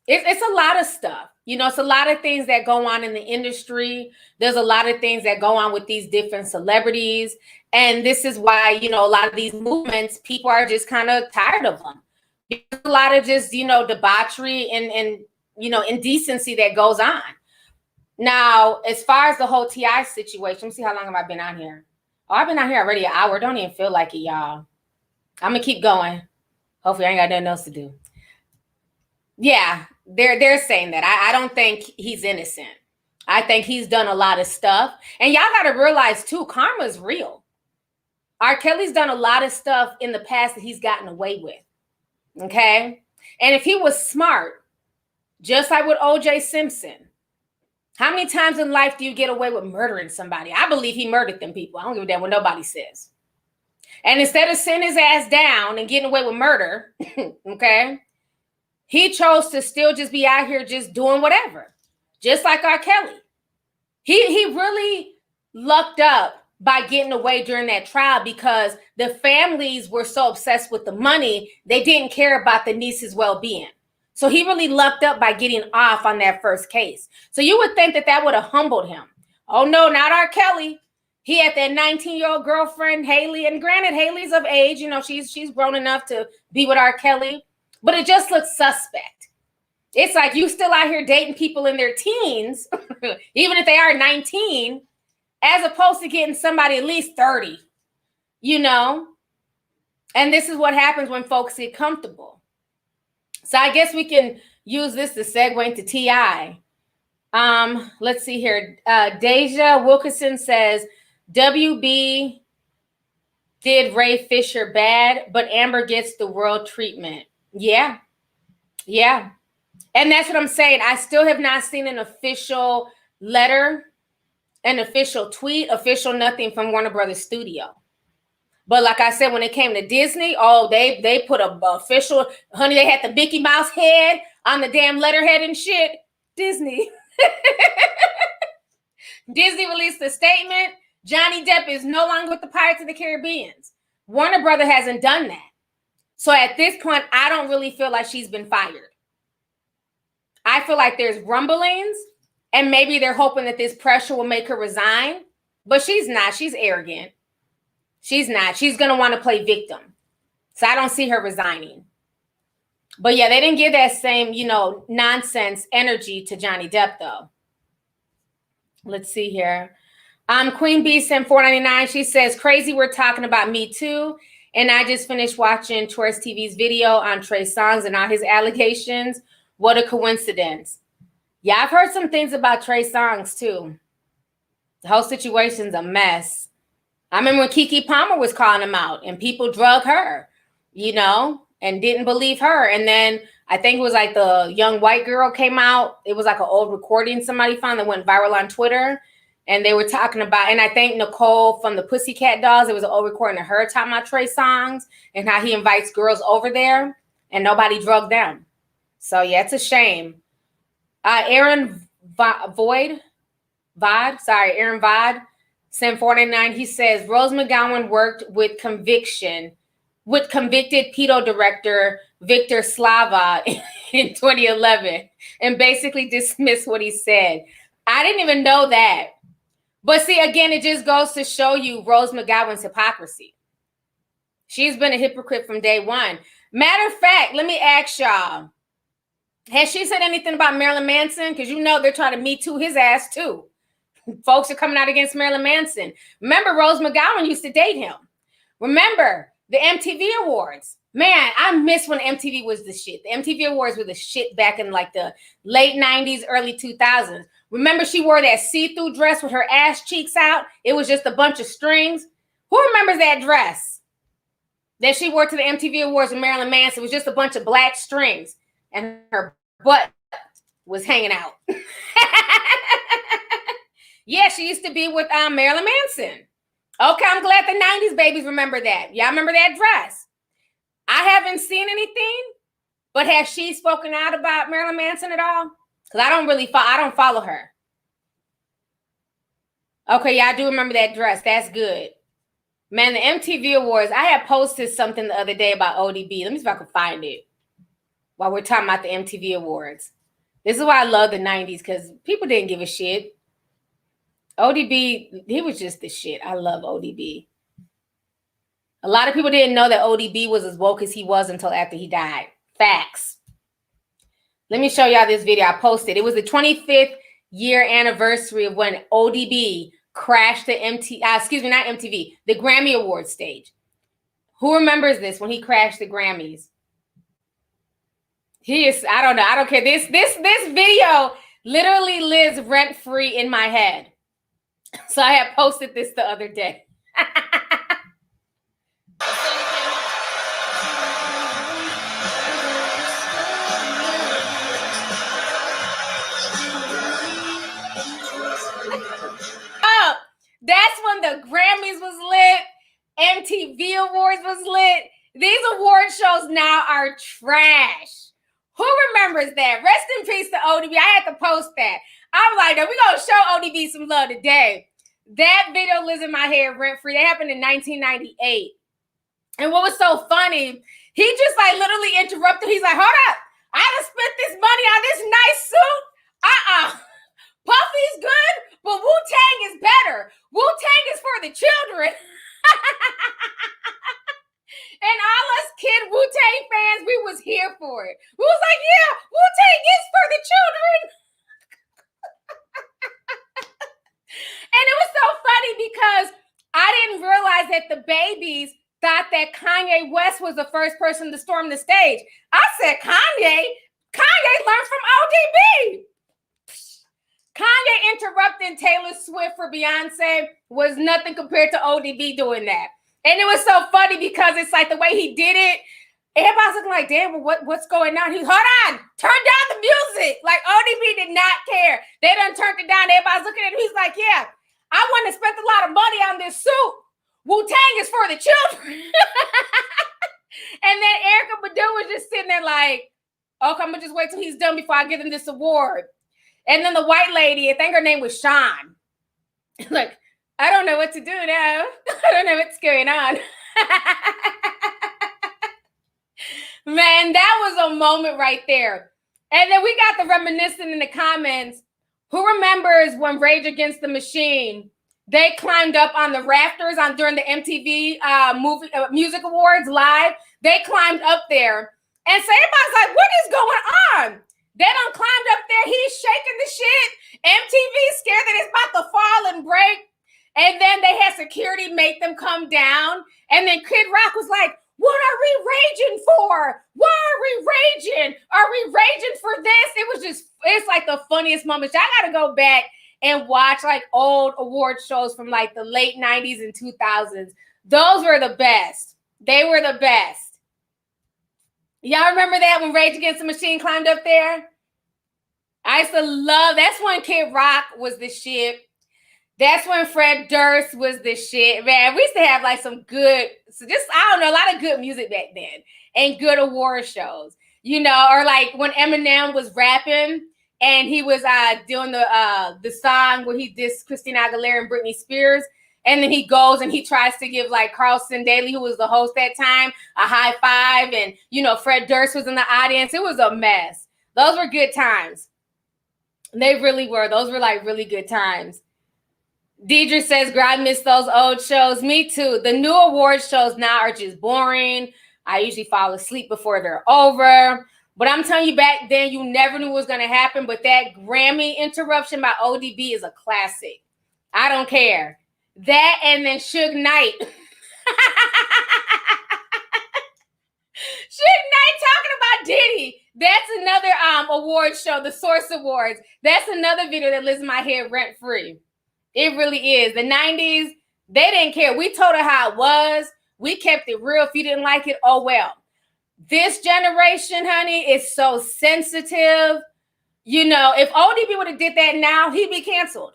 it's a lot of stuff. You know, it's a lot of things that go on in the industry. There's a lot of things that go on with these different celebrities. And this is why, you know, a lot of these movements, people are just kind of tired of them. There's a lot of just, you know, debauchery and you know, indecency that goes on. Now, as far as the whole TI situation, let me see how long have I been on here. Oh, I've been out here already an hour. Don't even feel like it, y'all. I'm going to keep going. Hopefully I ain't got nothing else to do. Yeah, they're saying that. I don't think he's innocent. I think he's done a lot of stuff. And y'all got to realize, too, karma's real. R. Kelly's done a lot of stuff in the past that he's gotten away with. Okay? And if he was smart, just like with O.J. Simpson, how many times in life do you get away with murdering somebody? I believe he murdered them people. I don't give a damn what nobody says. And instead of sitting his ass down and getting away with murder, okay, he chose to still just be out here just doing whatever, just like R. Kelly. He really lucked up by getting away during that trial because the families were so obsessed with the money, they didn't care about the niece's well-being. So he really lucked up by getting off on that first case. So you would think that that would have humbled him. Oh, no, not R. Kelly. He had that 19-year-old girlfriend, Haley. And granted, Haley's of age. You know, she's grown enough to be with R. Kelly. But it just looks suspect. It's like you still out here dating people in their teens, even if they are 19, as opposed to getting somebody at least 30, you know? And this is what happens when folks get comfortable. So I guess we can use this to segue into TI. Let's see here. Deja Wilkinson says, WB did Ray Fisher bad, but Amber gets the world treatment. Yeah. Yeah. And that's what I'm saying. I still have not seen an official letter, an official tweet, official nothing from Warner Brothers Studio. But like I said, when it came to Disney, oh, they put a official, honey, they had the Mickey Mouse head on the damn letterhead and shit. Disney. Disney released a statement. Johnny Depp is no longer with the Pirates of the Caribbean. Warner Brothers hasn't done that. So at this point, I don't really feel like she's been fired. I feel like there's rumblings, and maybe they're hoping that this pressure will make her resign. But she's not. She's arrogant. She's not. She's going to want to play victim. So I don't see her resigning. But yeah, they didn't give that same, you know, nonsense energy to Johnny Depp, though. Let's see here. Queen Bee sent $4.99. She says, crazy we're talking about Me Too. And I just finished watching Choice TV's video on Trey Songz and all his allegations. What a coincidence. Yeah, I've heard some things about Trey Songz, too. The whole situation's a mess. I remember when Keke Palmer was calling him out and people drug her, you know, and didn't believe her. And then I think it was like the young white girl came out. It was like an old recording somebody found that went viral on Twitter. And they were talking about, and I think Nicole from the Pussycat Dolls, it was an old recording of her talking about Trey Songz and how he invites girls over there and nobody drugged them. So yeah, it's a shame. Aaron Vod sent $4.99. He says, Rose McGowan worked with convicted pedo director Victor Slava in 2011 and basically dismissed what he said. I didn't even know that. But see, again, it just goes to show you Rose McGowan's hypocrisy. She's been a hypocrite from day one. Matter of fact, let me ask y'all, has she said anything about Marilyn Manson? Because you know they're trying to Me Too his ass too. Folks are coming out against Marilyn Manson. Remember, Rose McGowan used to date him. Remember, the MTV Awards. Man, I miss when MTV was the shit. The MTV Awards were the shit back in like the late 90s, early 2000s. Remember, she wore that see-through dress with her ass cheeks out? It was just a bunch of strings. Who remembers that dress that she wore to the MTV Awards with Marilyn Manson? It was just a bunch of black strings, and her butt was hanging out. Yeah, she used to be with Marilyn Manson. Okay, I'm glad the 90s babies remember that. Y'all remember that dress? I haven't seen anything, but has she spoken out about Marilyn Manson at all? Because I don't follow her. Okay, yeah, I do remember that dress. That's good. Man, the MTV Awards, I had posted something the other day about ODB. Let me see if I can find it while we're talking about the MTV Awards. This is why I love the 90s, because people didn't give a shit. ODB, he was just the shit. I love ODB. A lot of people didn't know that ODB was as woke as he was until after he died. Facts. Let me show y'all this video I posted. It was the 25th year anniversary of when ODB crashed the the Grammy Awards stage. Who remembers this when he crashed the Grammys? I don't know. I don't care. This video literally lives rent-free in my head. So I had posted this the other day. Oh, that's when the Grammys was lit, MTV Awards was lit. These award shows now are trash. Who remembers that? Rest in peace to ODB. I had to post that. I'm like, no, we're going to show ODB some love today. That video lives in my head rent-free. That happened in 1998. And what was so funny, he just like literally interrupted. He's like, hold up. I done spent this money on this nice suit. Puffy's good, but Wu-Tang is better. Wu-Tang is for the children. And all us kid Wu-Tang fans, we was here for it. We was like, yeah, Wu-Tang is for the children. And it was so funny because I didn't realize that the babies thought that Kanye West was the first person to storm the stage. I said, Kanye learned from ODB. Kanye interrupting Taylor Swift for Beyonce was nothing compared to ODB doing that. And it was so funny because it's like the way he did it, everybody's looking like, damn, well, what's going on? Hold on, turn down the music. Like ODB did not care. They done turned it down. Everybody's looking at him. He's like, yeah, I wouldn't have spent a lot of money on this suit. Wu-Tang is for the children. And then Erykah Badu was just sitting there like, okay, I'm gonna just wait till he's done before I give him this award. And then the white lady, I think her name was Sean. Like, I don't know what to do now. I don't know what's going on. Man, that was a moment right there. And then we got the reminiscent in the comments. Who remembers when Rage Against the Machine, they climbed up on the rafters during the MTV Music Awards live? They climbed up there. And so everybody's like, what is going on? They done climbed up there. He's shaking the shit. MTV's scared that it's about to fall and break. And then they had security make them come down. And then Kid Rock was like, what are we raging for? Why are we raging? Are we raging for this? It's like the funniest moments. I got to go back and watch like old award shows from like the late 90s and 2000s. Those were the best. They were the best. Y'all remember that when Rage Against the Machine climbed up there? I used to love, that's when Kid Rock was the shit. That's when Fred Durst was the shit. Man, we used to have like some good, a lot of good music back then and good award shows, you know, or like when Eminem was rapping and he was doing the song where he dissed Christina Aguilera and Britney Spears. And then he goes and he tries to give like Carlson Daly, who was the host that time, a high five. And, you know, Fred Durst was in the audience. It was a mess. Those were good times. They really were. Those were like really good times. Deidre says, girl, I miss those old shows. Me too. The new award shows now are just boring. I usually fall asleep before they're over. But I'm telling you, back then, you never knew what was going to happen. But that Grammy interruption by ODB is a classic. I don't care. That and then Suge Knight. Suge Knight talking about Diddy. That's another award show, the Source Awards. That's another video that lives in my head rent free. It really is. The 90s, they didn't care. We told her how it was. We kept it real. If you didn't like it, oh well. This generation, honey, is so sensitive. You know, if ODB would have did that now, he'd be canceled.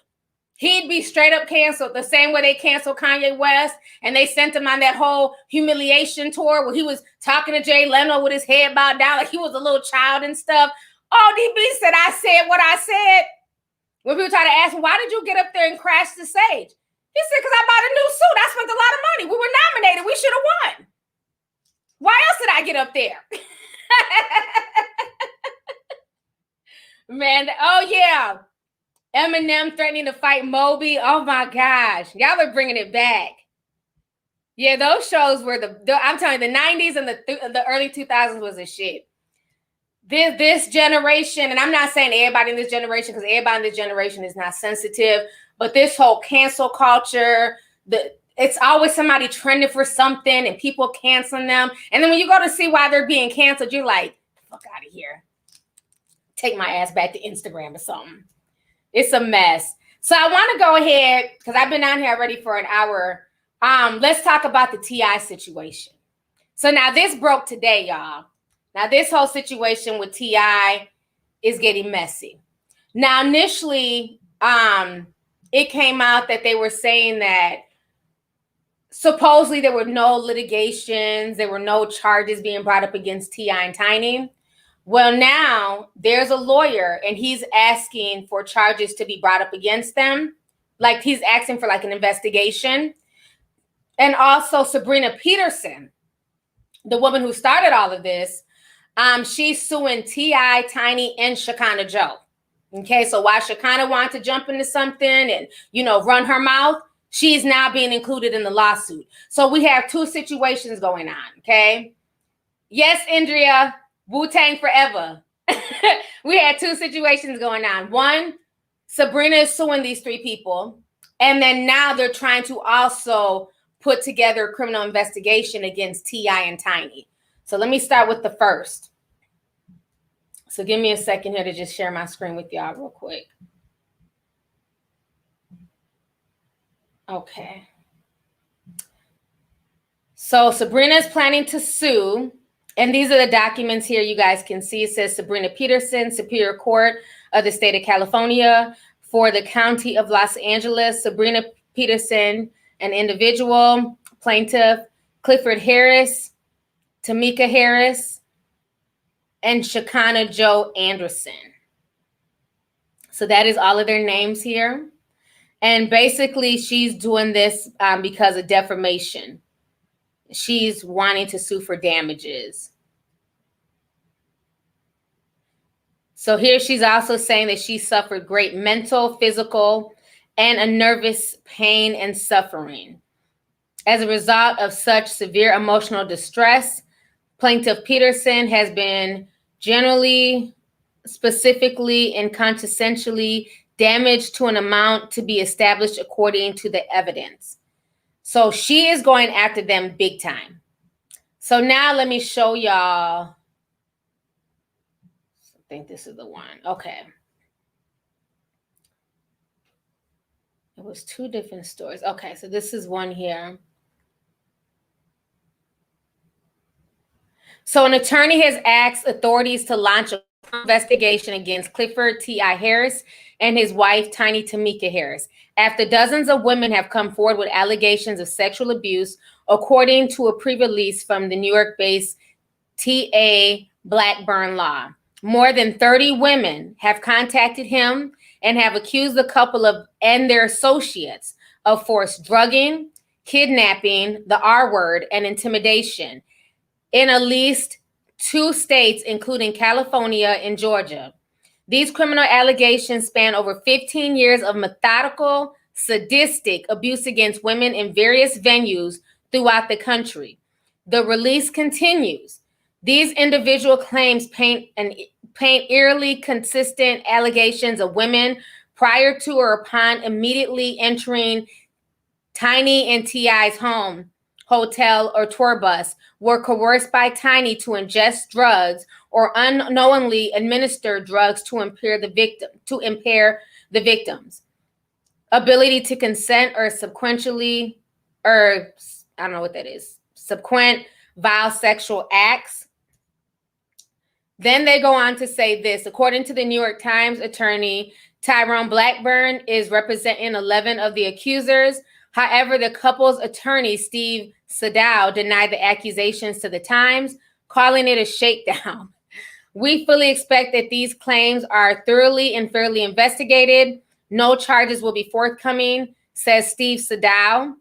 he'd be straight up canceled the same way they canceled Kanye West, and they sent him on that whole humiliation tour where he was talking to Jay Leno with his head bowed down like he was a little child and stuff. ODB said, I said what I said. When people try to ask him, why did you get up there and crash the stage? He said, because I bought a new suit. I spent a lot of money. We were nominated. We should have won. Why else did I get up there? Man, oh yeah. Eminem threatening to fight Moby. Oh my gosh. Y'all are bringing it back. Yeah, those shows were I'm telling you, the 90s and the early 2000s was a shit. This generation, and I'm not saying everybody in this generation, because everybody in this generation is not sensitive, but this whole cancel culture, it's always somebody trending for something and people canceling them. And then when you go to see why they're being canceled, you're like, fuck out of here. Take my ass back to Instagram or something. It's a mess. So I want to go ahead, because I've been down here already for an hour. Let's talk about the T.I. situation. So now this broke today, y'all. Now this whole situation with T.I. is getting messy. Now initially, it came out that they were saying that supposedly there were no litigations, there were no charges being brought up against T.I. and Tiny. Well, now there's a lawyer and he's asking for charges to be brought up against them. Like he's asking for like an investigation. And also Sabrina Peterson, the woman who started all of this, she's suing T.I., Tiny, and Shekinah Joe. Okay, so while Shekinah wanted to jump into something and, run her mouth, she's now being included in the lawsuit. So we have two situations going on, okay? Yes, Andrea, Wu-Tang forever. We had two situations going on. One, Sabrina is suing these three people. And then now they're trying to also put together a criminal investigation against T.I. and Tiny. So let me start with the first. So give me a second here to just share my screen with y'all real quick. Okay. So Sabrina is planning to sue. And these are the documents here you guys can see. It says Sabrina Peterson, Superior Court of the State of California for the County of Los Angeles. Sabrina Peterson, an individual, plaintiff, Clifford Harris, Tamika Harris, and Shekinah Joe Anderson. So that is all of their names here. And basically she's doing this because of defamation. She's wanting to sue for damages. So here she's also saying that she suffered great mental, physical, and a nervous pain and suffering. As a result of such severe emotional distress, Plaintiff Peterson has been generally, specifically, and conscientially damaged to an amount to be established according to the evidence. So she is going after them big time. So now let me show y'all. I think this is the one. Okay. It was two different stories. Okay, so this is one here. So an attorney has asked authorities to launch an investigation against Clifford T.I. Harris and his wife, Tiny Tamika Harris, after dozens of women have come forward with allegations of sexual abuse, according to a pre-release from the New York-based T.A. Blackburn Law. More than 30 women have contacted him and have accused the couple and their associates of forced drugging, kidnapping, the R word, and intimidation in at least 2 states, including California and Georgia. These criminal allegations span over 15 years of methodical, sadistic abuse against women in various venues throughout the country. The release continues. These individual claims paint eerily consistent allegations of women prior to or upon immediately entering Tiny and T.I.'s home, hotel, or tour bus were coerced by Tiny to ingest drugs or unknowingly administer drugs to impair the victim's ability to consent or subsequent vile sexual acts. Then they go on to say this. According to the New York Times, attorney Tyrone Blackburn is representing 11 of the accusers. However, the couple's attorney, Steve Sadow, denied the accusations to the Times, calling it a shakedown. We fully expect that these claims are thoroughly and fairly investigated. No charges will be forthcoming, says Steve Sadow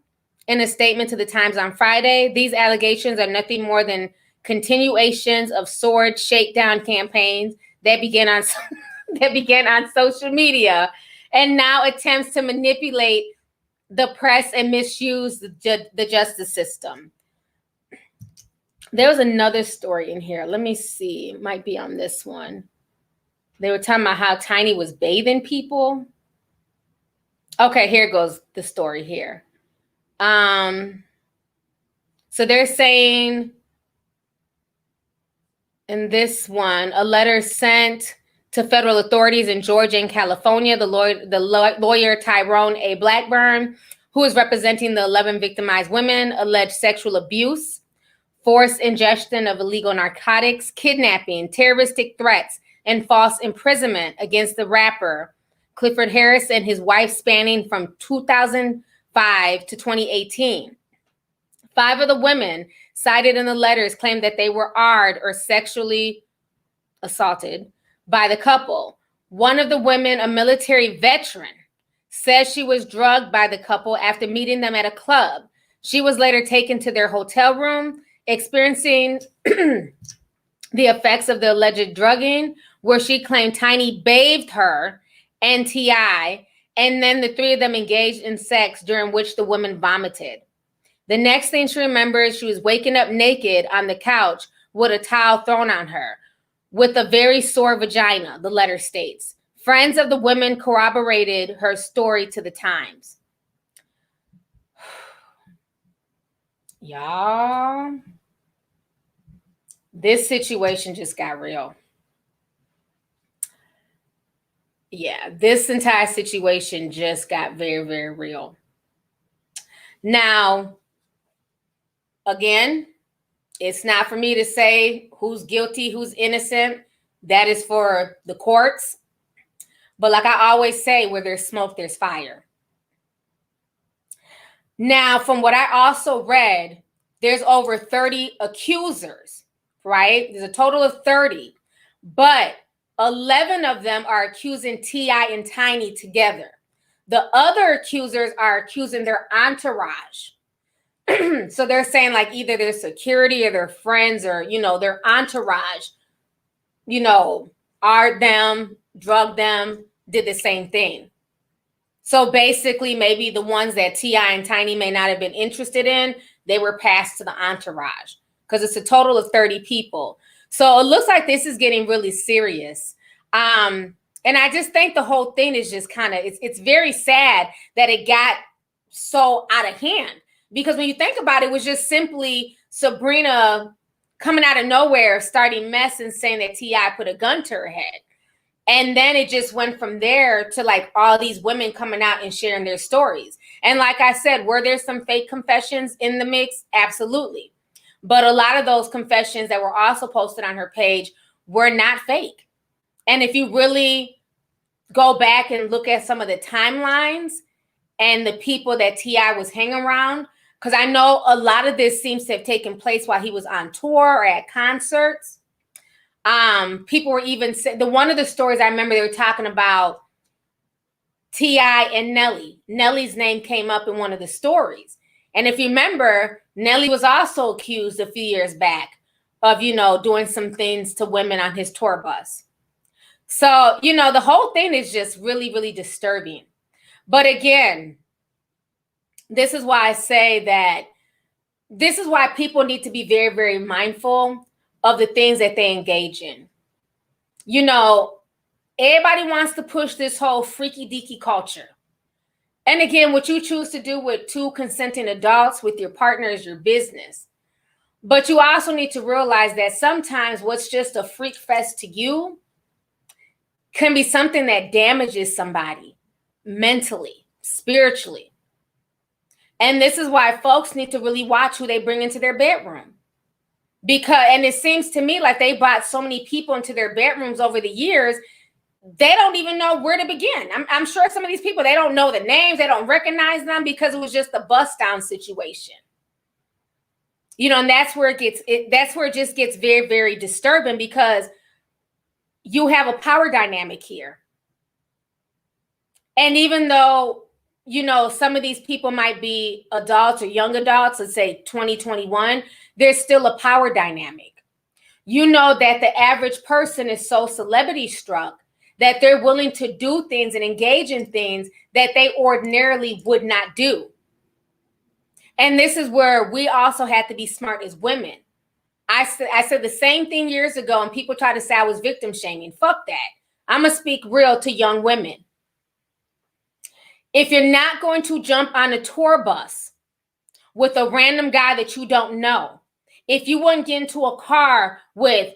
in a statement to the Times on Friday. These allegations are nothing more than continuations of sword shakedown campaigns that began on social media and now attempts to manipulate the press and misuse the justice system. There was another story in here. Let me see. It might be on this one. They were talking about how Tiny was bathing people. Okay, here goes the story here. So they're saying in this one, a letter sent to federal authorities in Georgia and California, the lawyer Tyrone A. Blackburn, who is representing the 11 victimized women, alleged sexual abuse, forced ingestion of illegal narcotics, kidnapping, terroristic threats, and false imprisonment against the rapper Clifford Harris and his wife spanning from 2005 to 2018. 5 of the women cited in the letters claimed that they were AR'd or sexually assaulted by the couple. One of the women, a military veteran, says she was drugged by the couple after meeting them at a club. She was later taken to their hotel room, experiencing the effects of the alleged drugging, where she claimed Tiny bathed her and T.I., and then the 3 of them engaged in sex, during which the woman vomited. The next thing she remembers, she was waking up naked on the couch with a towel thrown on her, with a very sore vagina, the letter states. Friends of the women corroborated her story to the Times. Y'all, this situation just got real. Yeah, this entire situation just got very, very real. Now, again, it's not for me to say who's guilty, who's innocent. That is for the courts. But like I always say, where there's smoke, there's fire. Now, from what I also read, there's over 30 accusers, right? There's a total of 30. But 11 of them are accusing T.I. and Tiny together. The other accusers are accusing their entourage. So they're saying like either their security or their friends or, their entourage, are them, drugged them, did the same thing. So basically maybe the ones that T.I. and Tiny may not have been interested in, they were passed to the entourage because it's a total of 30 people. So it looks like this is getting really serious. And I just think the whole thing is just kind of, it's very sad that it got so out of hand. Because when you think about it, it was just simply Sabrina coming out of nowhere, starting mess and saying that T.I. put a gun to her head. And then it just went from there to like all these women coming out and sharing their stories. And like I said, were there some fake confessions in the mix? Absolutely. But a lot of those confessions that were also posted on her page were not fake. And if you really go back and look at some of the timelines and the people that T.I. was hanging around, because I know a lot of this seems to have taken place while he was on tour or at concerts. People were even saying, one of the stories I remember, they were talking about T.I. and Nelly. Nelly's name came up in one of the stories. And if you remember, Nelly was also accused a few years back of, doing some things to women on his tour bus. So, the whole thing is just really, really disturbing. But again, this is why I say that this is why people need to be very, very mindful of the things that they engage in. Everybody wants to push this whole freaky deaky culture. And again, what you choose to do with 2 consenting adults with your partner is your business. But you also need to realize that sometimes what's just a freak fest to you can be something that damages somebody mentally, spiritually. And this is why folks need to really watch who they bring into their bedroom. And it seems to me like they brought so many people into their bedrooms over the years, they don't even know where to begin. I'm sure some of these people, they don't know the names, they don't recognize them because it was just a bust down situation. You know, and that's where it just gets very, very disturbing, because you have a power dynamic here. And even though, you know, some of these people might be adults or young adults, let's say 2021, there's still a power dynamic. You know that the average person is so celebrity struck that they're willing to do things and engage in things that they ordinarily would not do. And this is where we also have to be smart as women. I said the same thing years ago, and people try to say I was victim shaming. Fuck that. I'm going to speak real to young women. If you're not going to jump on a tour bus with a random guy that you don't know, if you wouldn't get into a car with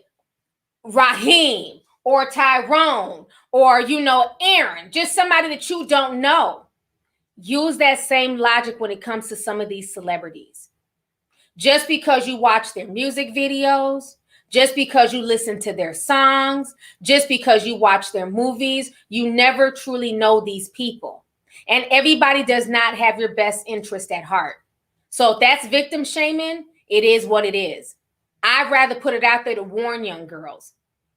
Raheem or Tyrone or, you know, Aaron, just somebody that you don't know, use that same logic when it comes to some of these celebrities. Just because you watch their music videos, just because you listen to their songs, just because you watch their movies, you never truly know these people. And everybody does not have your best interest at heart. So if that's victim shaming, it is what it is. I'd rather put it out there to warn young girls.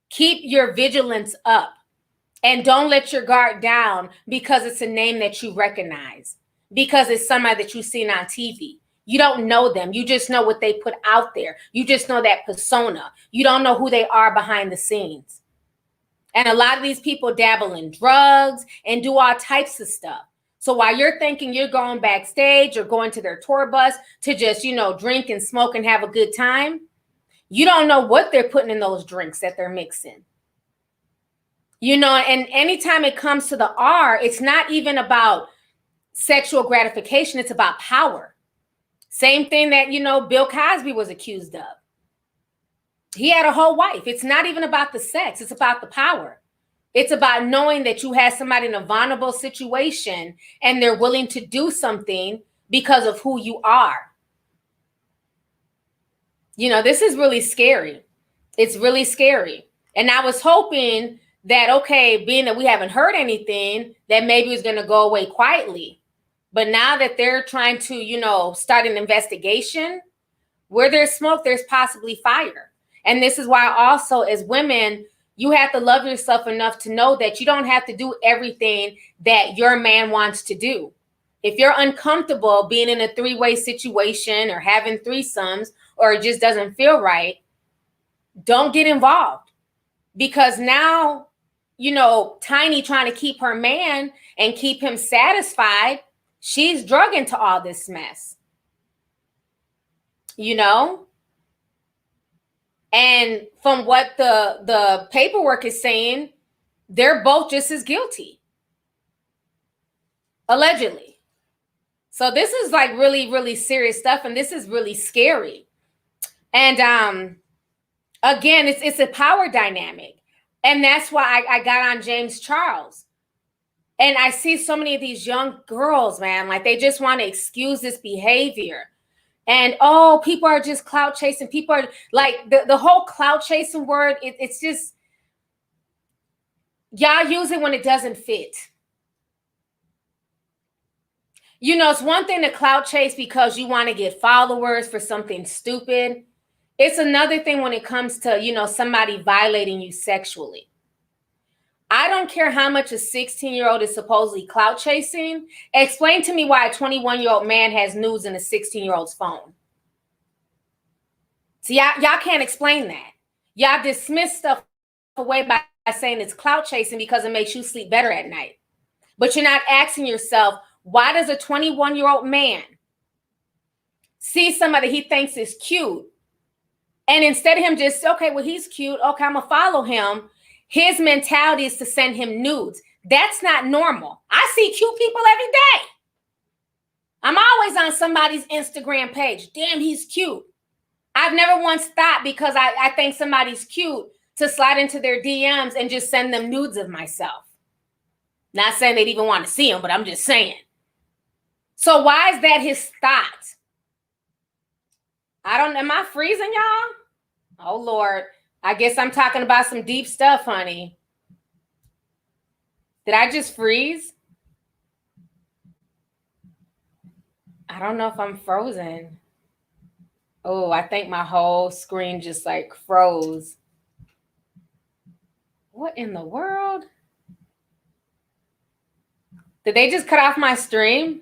Keep your vigilance up and don't let your guard down because it's a name that you recognize, because it's somebody that you've seen on TV. You don't know them. You just know what they put out there. You just know that persona. You don't know who they are behind the scenes. And a lot of these people dabble in drugs and do all types of stuff. So while you're thinking you're going backstage or going to their tour bus to just, you know, drink and smoke and have a good time, you don't know what they're putting in those drinks that they're mixing. You know, and anytime it comes to the R, it's not even about sexual gratification. It's about power. Same thing that, you know, Bill Cosby was accused of. He had a whole wife. It's not even about the sex. It's about the power. It's about knowing that you have somebody in a vulnerable situation and they're willing to do something because of who you are. You know, this is really scary. It's really scary. And I was hoping that, okay, being that we haven't heard anything, that maybe it's going to go away quietly. But now that they're trying to, you know, start an investigation, where there's smoke, there's possibly fire. And this is why also as women, you have to love yourself enough to know that you don't have to do everything that your man wants to do. If you're uncomfortable being in a three-way situation or having threesomes, or it just doesn't feel right, don't get involved. Because now, you know, Tiny trying to keep her man and keep him satisfied, she's drug into all this mess. You know? And from what the paperwork is saying, they're both just as guilty. Allegedly. So this is like really, really serious stuff. And this is really scary. And again, it's a power dynamic. And that's why I got on James Charles. And I see so many of these young girls, man, like they just want to excuse this behavior. And, oh, people are just clout chasing. People are like the whole clout chasing word. It's just, y'all use it when it doesn't fit. You know, it's one thing to clout chase because you want to get followers for something stupid. It's another thing when it comes to, you know, somebody violating you sexually. I don't care how much a 16-year-old is supposedly clout chasing. Explain to me why a 21-year-old man has nudes in a 16-year-old's phone. See, y'all can't explain that. Y'all dismiss stuff away by saying it's clout chasing because it makes you sleep better at night. But you're not asking yourself, why does a 21-year-old man see somebody he thinks is cute, and instead of him just, okay, well, he's cute, okay, I'm gonna follow him, his mentality is to send him nudes. That's not normal. I see cute people every day. I'm always on somebody's Instagram page. Damn, he's cute. I've never once thought, because I think somebody's cute, to slide into their DMs and just send them nudes of myself. Not saying they'd even want to see them, but I'm just saying. So why is that his thought? Am I freezing, y'all? Oh, Lord. I guess I'm talking about some deep stuff, honey. Did I just freeze? I don't know if I'm frozen. Oh, I think my whole screen just like froze. What in the world? Did they just cut off my stream?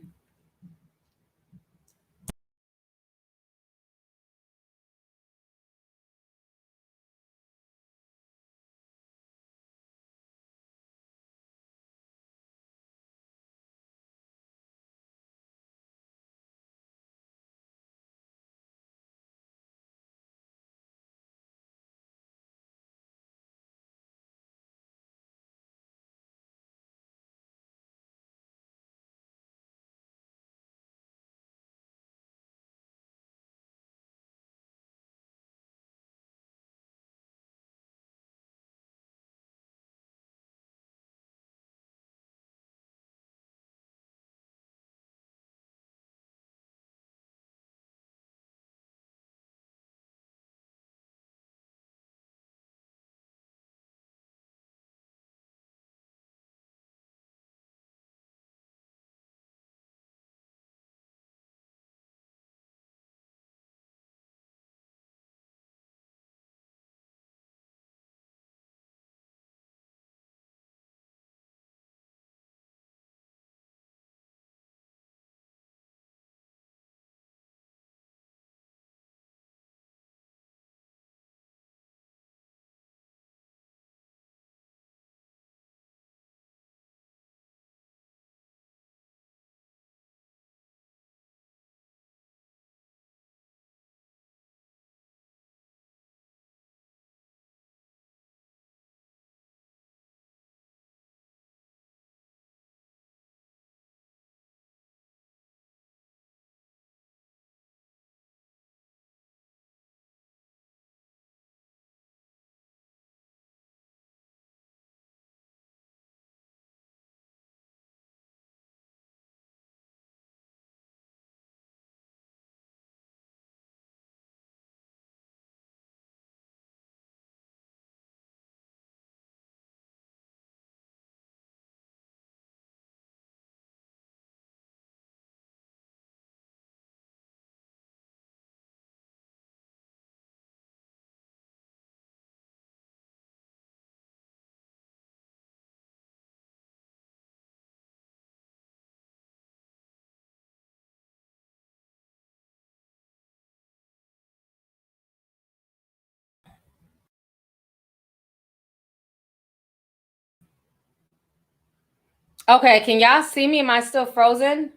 Okay, can y'all see me? Am I still frozen?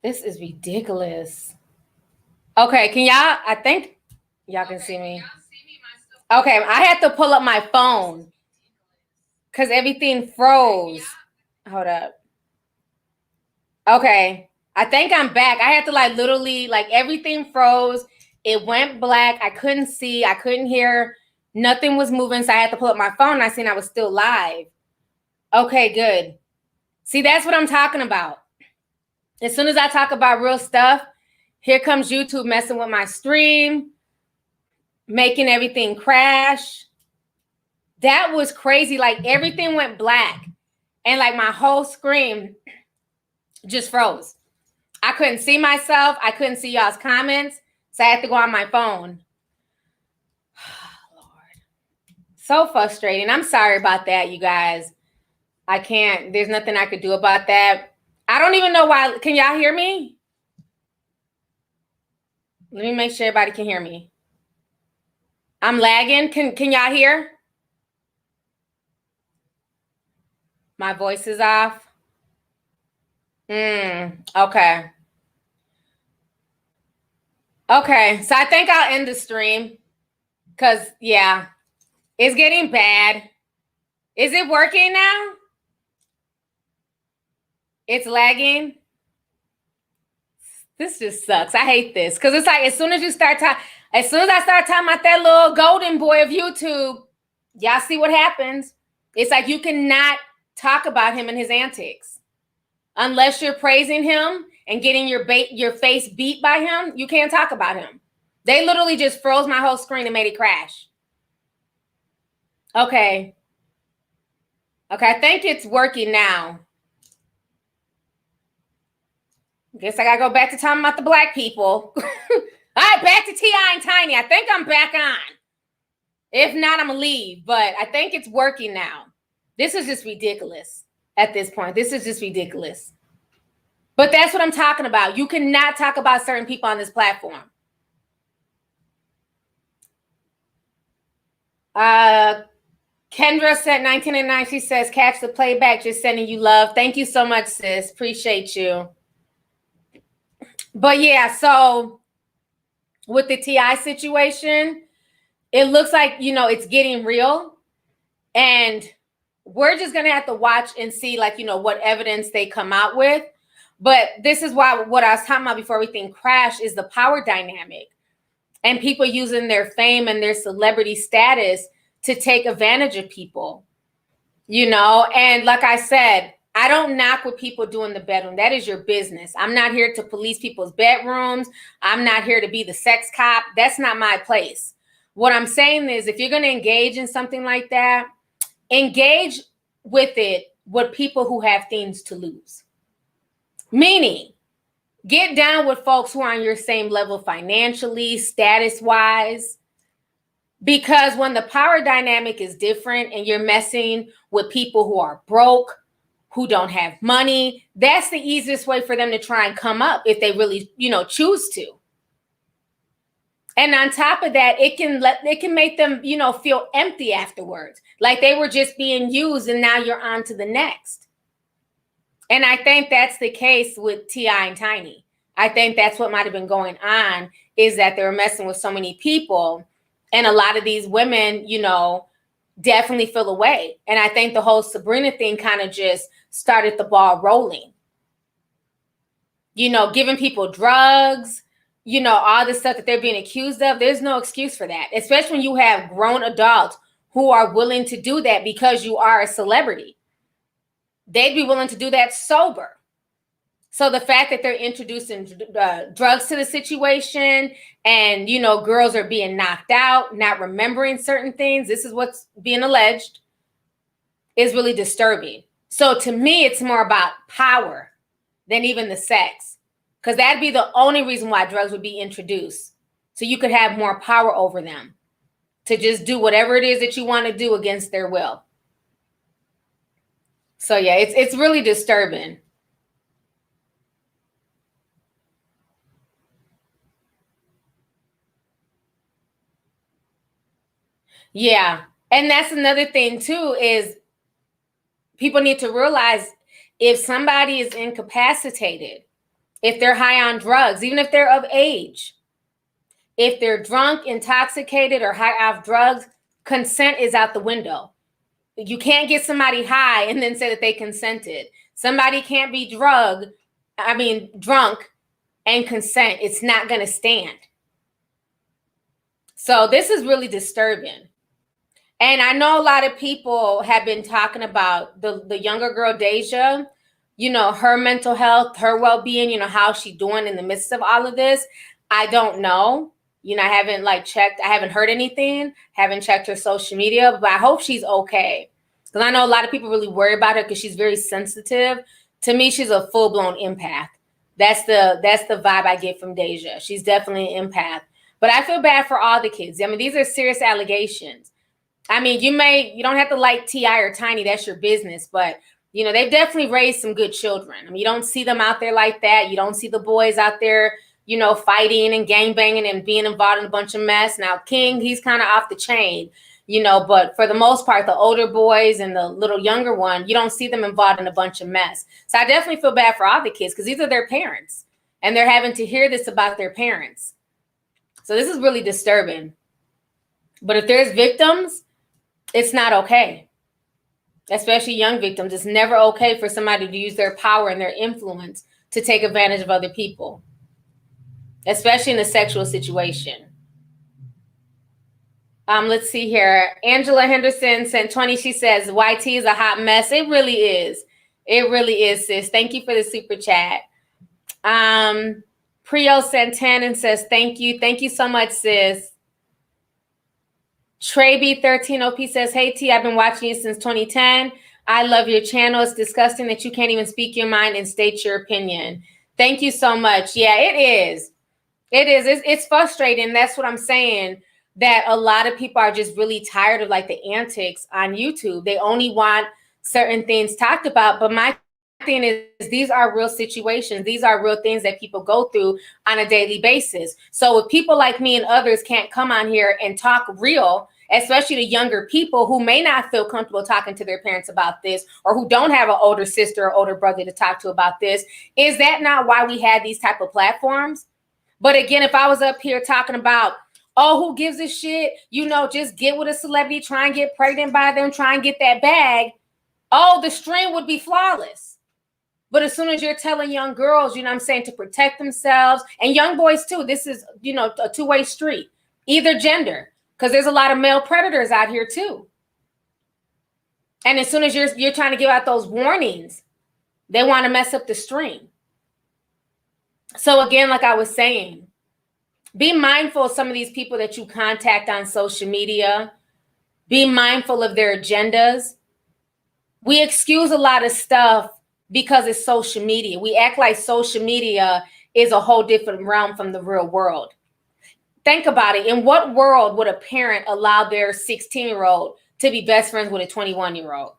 This is ridiculous. Okay, can y'all? I think y'all can see me. Okay, I had to pull up my phone because everything froze. Hold up. Okay, I think I'm back. I had to like literally, like everything froze. It went black. I couldn't see. I couldn't hear. Nothing was moving. So I had to pull up my phone. I seen I was still live. Okay, good. See, that's what I'm talking about. As soon as I talk about real stuff, here comes YouTube messing with my stream, making everything crash. That was crazy. Like everything went black and like my whole screen just froze. I couldn't see myself. I couldn't see y'all's comments. So I had to go on my phone. Lord. So frustrating. I'm sorry about that, you guys. I can't. There's nothing I could do about that. I don't even know why. Can y'all hear me? Let me make sure everybody can hear me. I'm lagging. Can y'all hear? My voice is off. Okay. Okay, so I think I'll end the stream because, yeah, it's getting bad. Is it working now? It's lagging. This just sucks. I hate this because it's like as soon as I start talking about that little golden boy of YouTube, y'all see what happens. It's like you cannot talk about him and his antics unless you're praising him and getting your face beat by him. You can't talk about him. They literally just froze my whole screen and made it crash. Okay. Okay, I think it's working now. Guess I gotta go back to talking about the black people. All right, back to T.I. and Tiny. I think I'm back on. If not, I'm gonna leave, but I think it's working now. This is just ridiculous at this point. This is just ridiculous. But that's what I'm talking about. You cannot talk about certain people on this platform. Kendra said 1909. She says, catch the playback. Just sending you love. Thank you so much, sis. Appreciate you. But yeah, so with the T.I. situation, it looks like, you know, it's getting real. And we're just going to have to watch and see, like, you know, what evidence they come out with. But this is why what I was talking about before everything crashed is the power dynamic and people using their fame and their celebrity status to take advantage of people, you know. And like I said, I don't knock what people do in the bedroom. That is your business. I'm not here to police people's bedrooms. I'm not here to be the sex cop. That's not my place. What I'm saying is, if you're going to engage in something like that, engage with it with people who have things to lose. Meaning, get down with folks who are on your same level financially, status-wise. Because when the power dynamic is different and you're messing with people who are broke, who don't have money, that's the easiest way for them to try and come up if they really, you know, choose to. And on top of that, it can make them, you know, feel empty afterwards, like they were just being used and now you're on to the next. And I think that's the case with T.I. and Tiny. I think that's what might have been going on, is that they were messing with so many people, and a lot of these women, you know, definitely feel away. And I think the whole Sabrina thing kind of just started the ball rolling. You know, giving people drugs, you know, all the stuff that they're being accused of. There's no excuse for that, especially when you have grown adults who are willing to do that because you are a celebrity. They'd be willing to do that sober. So the fact that they're introducing drugs to the situation and, you know, girls are being knocked out, not remembering certain things, this is what's being alleged, is really disturbing. So to me, it's more about power than even the sex, because that'd be the only reason why drugs would be introduced. So you could have more power over them to just do whatever it is that you want to do against their will. So yeah, it's really disturbing. Yeah. And that's another thing too, is people need to realize if somebody is incapacitated, if they're high on drugs, even if they're of age, if they're drunk, intoxicated, or high off drugs, consent is out the window. You can't get somebody high and then say that they consented. Somebody can't be drunk and consent. It's not going to stand. So this is really disturbing. And I know a lot of people have been talking about the younger girl, Deja, you know, her mental health, her well-being, you know, how's she doing in the midst of all of this? I don't know. You know, I haven't checked. I haven't heard anything, haven't checked her social media, but I hope she's okay. Because I know a lot of people really worry about her because she's very sensitive. To me, she's a full-blown empath. That's the vibe I get from Deja. She's definitely an empath. But I feel bad for all the kids. I mean, these are serious allegations. I mean, you don't have to like T.I. or Tiny. That's your business. But, you know, they've definitely raised some good children. I mean, you don't see them out there like that. You don't see the boys out there, you know, fighting and gangbanging and being involved in a bunch of mess. Now, King, he's kind of off the chain, you know, but for the most part, the older boys and the little younger one, you don't see them involved in a bunch of mess. So I definitely feel bad for all the kids because these are their parents and they're having to hear this about their parents. So this is really disturbing. But if there's victims, it's not okay. Especially young victims. It's never okay for somebody to use their power and their influence to take advantage of other people, especially in a sexual situation. Let's see here. Angela Henderson sent 20. She says, YT is a hot mess. It really is. It really is, sis. Thank you for the super chat. Prio Santanin says, thank you. Thank you so much, sis. Treyb13OP says, hey, T, I've been watching you since 2010. I love your channel. It's disgusting that you can't even speak your mind and state your opinion. Thank you so much. Yeah, it is. It is. It's frustrating. That's what I'm saying, that a lot of people are just really tired of like the antics on YouTube. They only want certain things talked about. But my thing is, these are real situations. These are real things that people go through on a daily basis. So if people like me and others can't come on here and talk real, especially the younger people who may not feel comfortable talking to their parents about this, or who don't have an older sister or older brother to talk to about this, is that not why we had these type of platforms? But again, if I was up here talking about, oh, who gives a shit, you know, just get with a celebrity, try and get pregnant by them, try and get that bag, oh, the stream would be flawless. But as soon as you're telling young girls, you know what I'm saying, to protect themselves, and young boys too, this is, you know, a two-way street, either gender, because there's a lot of male predators out here too. And as soon as you're trying to give out those warnings, they want to mess up the stream. So again, like I was saying, be mindful of some of these people that you contact on social media. Be mindful of their agendas. We excuse a lot of stuff because it's social media. We act like social media is a whole different realm from the real world. Think about it. In what world would a parent allow their 16-year-old to be best friends with a 21-year-old?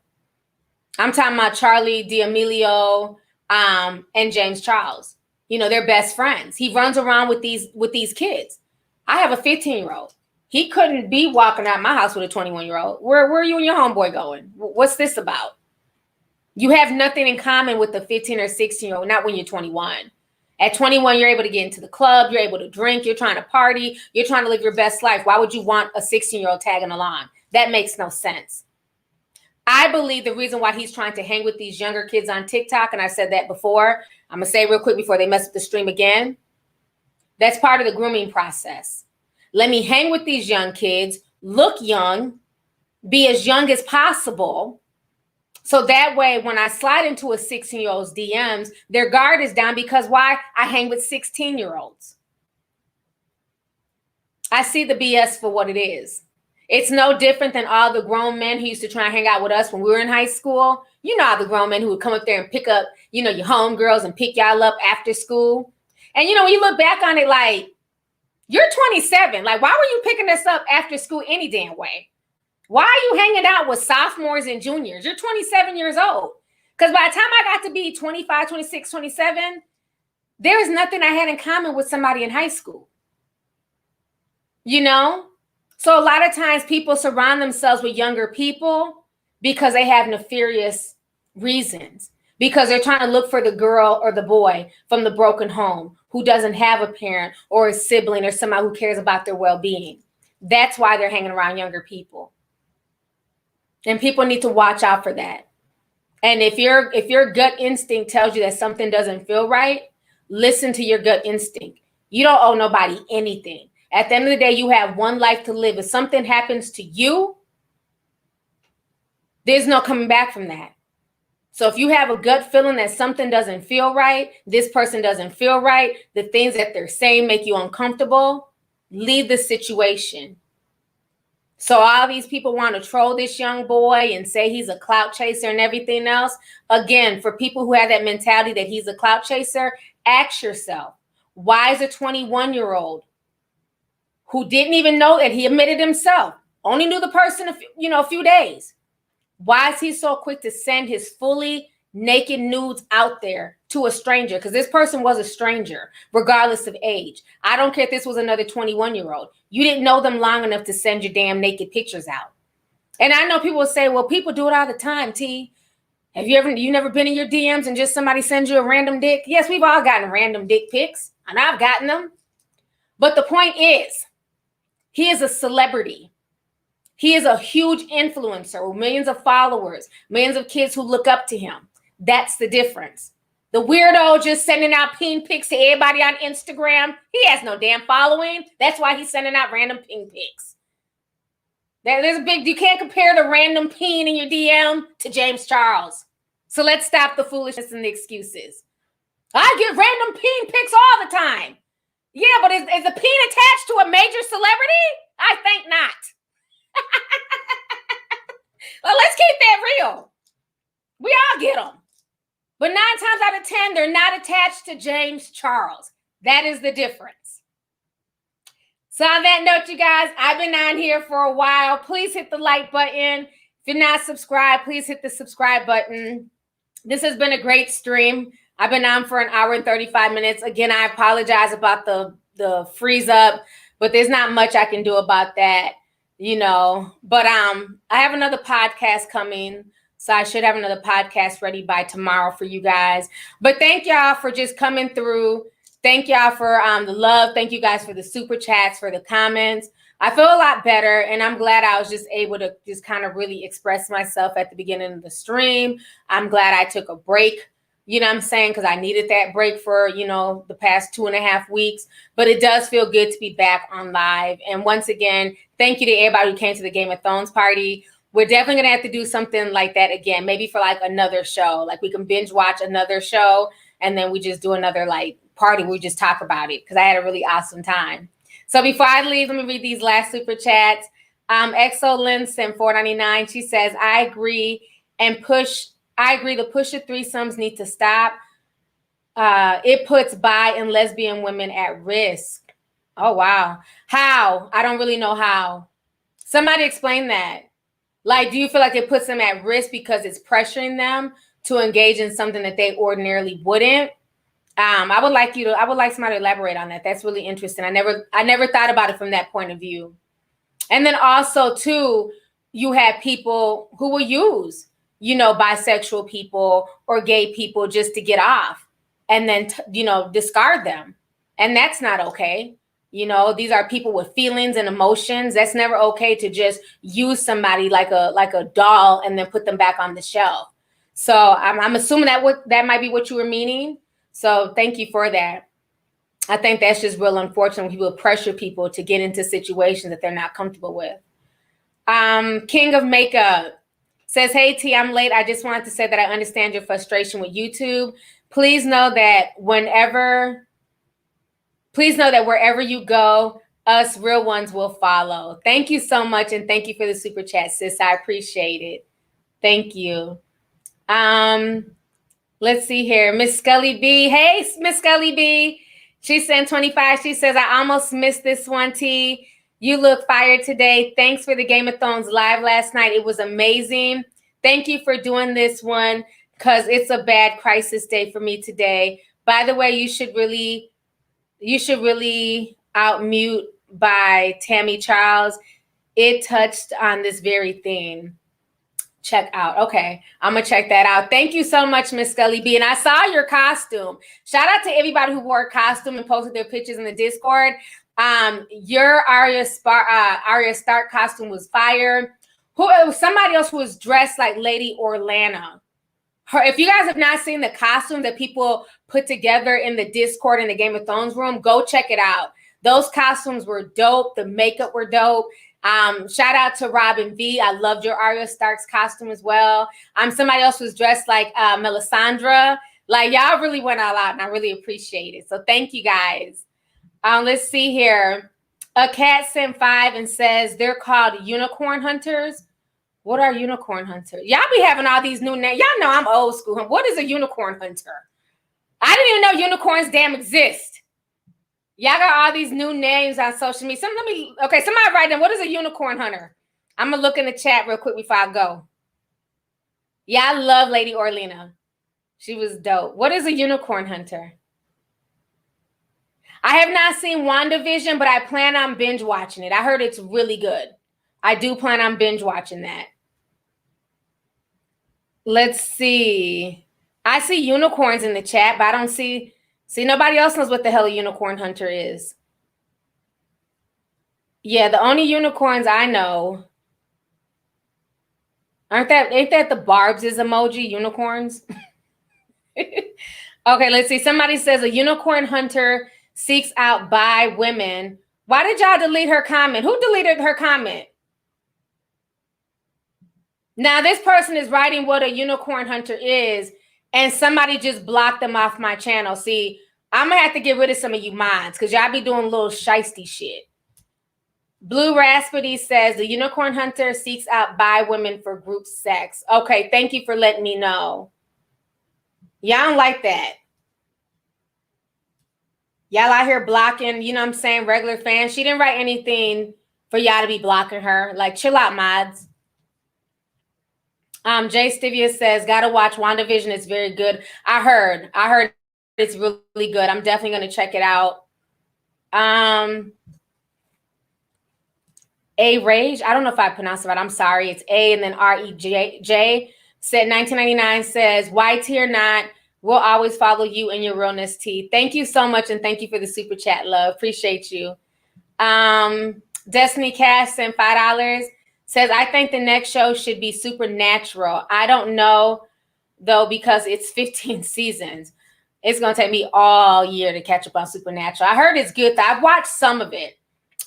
I'm talking about Charlie D'Amelio and James Charles. You know, they're best friends. He runs around with these kids. I have a 15-year-old. He couldn't be walking out my house with a 21-year-old. Where are you and your homeboy going? What's this about? You have nothing in common with the 15 or 16-year-old, not when you're 21. At 21, you're able to get into the club. You're able to drink. You're trying to party. You're trying to live your best life. Why would you want a 16-year-old tagging along? That makes no sense. I believe the reason why he's trying to hang with these younger kids on TikTok, and I said that before, I'm going to say it real quick before they mess up the stream again. That's part of the grooming process. Let me hang with these young kids, look young, be as young as possible. So that way, when I slide into a 16-year-old's DMs, their guard is down, because why? I hang with 16-year-olds. I see the BS for what it is. It's no different than all the grown men who used to try and hang out with us when we were in high school. You know, all the grown men who would come up there and pick up, you know, your homegirls and pick y'all up after school. And, you know, when you look back on it, like, you're 27. Like, why were you picking us up after school any damn way? Why are you hanging out with sophomores and juniors? You're 27 years old. Because by the time I got to be 25, 26, 27, there was nothing I had in common with somebody in high school. You know? So a lot of times people surround themselves with younger people because they have nefarious reasons. Because they're trying to look for the girl or the boy from the broken home who doesn't have a parent or a sibling or somebody who cares about their well-being. That's why they're hanging around younger people. And people need to watch out for that. And if your gut instinct tells you that something doesn't feel right, listen to your gut instinct. You don't owe nobody anything. At the end of the day, you have one life to live. If something happens to you, there's no coming back from that. So if you have a gut feeling that something doesn't feel right, this person doesn't feel right, the things that they're saying make you uncomfortable, leave the situation. So all these people want to troll this young boy and say he's a clout chaser and everything else. Again, for people who have that mentality that he's a clout chaser, ask yourself, why is a 21-year-old who didn't even know that he admitted himself, only knew the person a few days, why is he so quick to send his fully naked nudes out there to a stranger? Because this person was a stranger, regardless of age. I don't care if this was another 21-year-old. You didn't know them long enough to send your damn naked pictures out. And I know people will say, well, people do it all the time, T. Have you never been in your DMs and just somebody sends you a random dick? Yes, we've all gotten random dick pics, and I've gotten them. But the point is, he is a celebrity. He is a huge influencer with millions of followers, millions of kids who look up to him. That's the difference. The weirdo just sending out peen pics to everybody on Instagram, he has no damn following. That's why he's sending out random peen pics. You can't compare the random peen in your DM to James Charles. So let's stop the foolishness and the excuses. I get random peen pics all the time. Yeah, but is the peen attached to a major celebrity? I think not. Well, let's keep that real. We all get them. But 9 times out of 10, they're not attached to James Charles. That is the difference. So on that note, you guys, I've been on here for a while. Please hit the like button. If you're not subscribed, please hit the subscribe button. This has been a great stream. I've been on for 1 hour and 35 minutes. Again, I apologize about the freeze up, but there's not much I can do about that, you know. But I have another podcast coming, so I should have another podcast ready by tomorrow for you guys. But thank y'all for just coming through. Thank y'all for the love. Thank you guys for the super chats, for the comments. I feel a lot better, and I'm glad I was just able to just kind of really express myself at the beginning of the stream. I'm glad I took a break, you know what I'm saying, because I needed that break for, you know, the past 2.5 weeks. But it does feel good to be back on live. And once again, thank you to everybody who came to the Game of Thrones party. We're definitely going to have to do something like that again, maybe for like another show. Like we can binge watch another show, and then we just do another like party where we just talk about it, because I had a really awesome time. So before I leave, let me read these last super chats. Exo Linson 499. She says, I agree the push of threesomes need to stop. It puts bi and lesbian women at risk. Oh, wow. How? I don't really know how. Somebody explain that. Like, do you feel like it puts them at risk because it's pressuring them to engage in something that they ordinarily wouldn't? I would like somebody to elaborate on that. That's really interesting. I never thought about it from that point of view. And then also too, you have people who will use, you know, bisexual people or gay people just to get off, and then you know, discard them. And that's not okay. You know, these are people with feelings and emotions. That's never okay to just use somebody like a doll and then put them back on the shelf. So I'm assuming that might be what you were meaning. So thank you for that. I think that's just real unfortunate when people pressure people to get into situations that they're not comfortable with. King of Makeup says, hey, T, I'm late. I just wanted to say that I understand your frustration with YouTube. Please know that wherever you go, us real ones will follow. Thank you so much. And thank you for the super chat, sis. I appreciate it. Thank you. Let's see here. Miss Scully B. Hey, Miss Scully B. She sent 25. She says, I almost missed this one, T. You look fired today. Thanks for the Game of Thrones live last night. It was amazing. Thank you for doing this one, because it's a bad crisis day for me today. By the way, you should really outmute by Tammy Charles. It touched on this very thing. Check out. Okay, I'm gonna check that out. Thank you so much, Miss Scully B. And I saw your costume. Shout out to everybody who wore a costume and posted their pictures in the Discord. Your Arya Stark costume was fire. It was somebody else who was dressed like Lady Orlana. If you guys have not seen the costume that people put together in the Discord in the Game of Thrones room, go check it out. Those costumes were dope. The makeup were dope. Shout out to Robin V. I loved your Arya Stark's costume as well. Somebody else was dressed like Melisandre. Like, y'all really went all out, and I really appreciate it. So thank you guys. Let's see here. A cat sent 5 and says they're called unicorn hunters. What are unicorn hunters? Y'all be having all these new names. Y'all know I'm old school. What is a unicorn hunter? I didn't even know unicorns damn exist. Y'all got all these new names on social media. Somebody write down, what is a unicorn hunter? I'm going to look in the chat real quick before I go. Yeah, I love Lady Orlana. She was dope. What is a unicorn hunter? I have not seen WandaVision, but I plan on binge watching it. I heard it's really good. I do plan on binge watching that. Let's see. I see unicorns in the chat, but I don't see nobody else knows what the hell a unicorn hunter is. Yeah, the only unicorns I know ain't that the Barbs is emoji unicorns? Okay, let's see. Somebody says a unicorn hunter seeks out bi women. Why did y'all delete her comment? Who deleted her comment? Now, this person is writing what a unicorn hunter is, and somebody just blocked them off my channel. See, I'm gonna have to get rid of some of you mods because y'all be doing little shisty shit. Blue Raspity says the unicorn hunter seeks out bi women for group sex. Okay, thank you for letting me know. Y'all don't like that. Y'all out here blocking, you know what I'm saying, regular fans. She didn't write anything for y'all to be blocking her. Like, chill out, mods. Jay Stivia says, gotta watch WandaVision. It's very good. I heard it's really good. I'm definitely gonna check it out. A Rage, I don't know if I pronounced it right. I'm sorry. It's A and then R-E-J. Said 1999 says, YT or not, we'll always follow you in your realness, T. Thank you so much, and thank you for the super chat, love. Appreciate you. Destiny Cash sent $5. Says, I think the next show should be Supernatural. I don't know, though, because it's 15 seasons. It's going to take me all year to catch up on Supernatural. I heard it's good. I've watched some of it.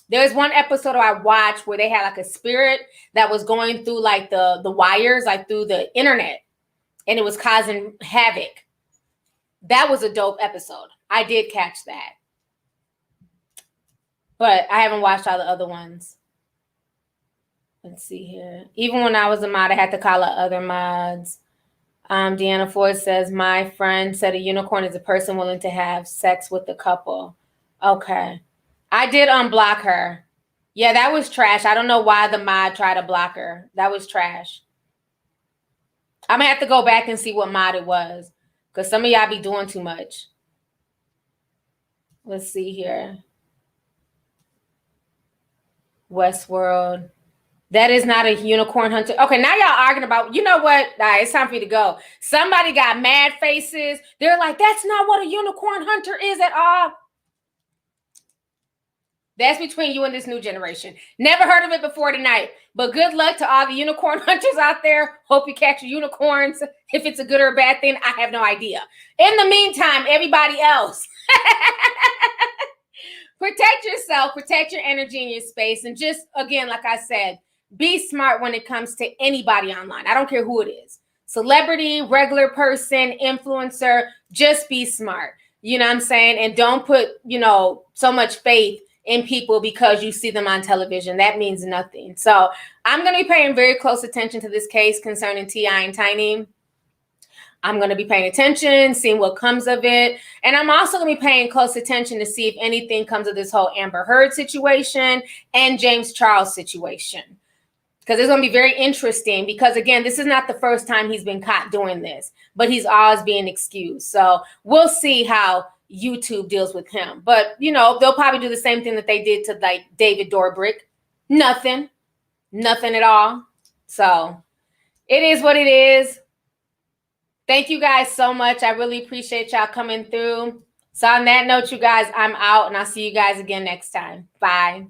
There's one episode I watched where they had like a spirit that was going through like the wires, like through the internet, and it was causing havoc. That was a dope episode. I did catch that. But I haven't watched all the other ones. Let's see here. Even when I was a mod, I had to call out other mods. Deanna Ford says, my friend said a unicorn is a person willing to have sex with a couple. Okay. I did unblock her. Yeah, that was trash. I don't know why the mod tried to block her. That was trash. I'm going to have to go back and see what mod it was, because some of y'all be doing too much. Let's see here. Westworld. That is not a unicorn hunter. Okay, now y'all arguing about, you know what? All right, it's time for you to go. Somebody got mad faces. They're like, that's not what a unicorn hunter is at all. That's between you and this new generation. Never heard of it before tonight. But good luck to all the unicorn hunters out there. Hope you catch your unicorns. If it's a good or a bad thing, I have no idea. In the meantime, everybody else, protect yourself, protect your energy and your space. And just, again, like I said, be smart when it comes to anybody online. I don't care who it is. Celebrity, regular person, influencer, just be smart. You know what I'm saying? And don't put, so much faith in people because you see them on television. That means nothing. So I'm going to be paying very close attention to this case concerning T.I. and Tiny. I'm going to be paying attention, seeing what comes of it. And I'm also going to be paying close attention to see if anything comes of this whole Amber Heard situation and James Charles situation. Because it's going to be very interesting because, again, this is not the first time he's been caught doing this, but he's always being excused. So we'll see how YouTube deals with him. But, they'll probably do the same thing that they did to, like, David Dobrik. Nothing at all. So it is what it is. Thank you guys so much. I really appreciate y'all coming through. So on that note, you guys, I'm out, and I'll see you guys again next time. Bye.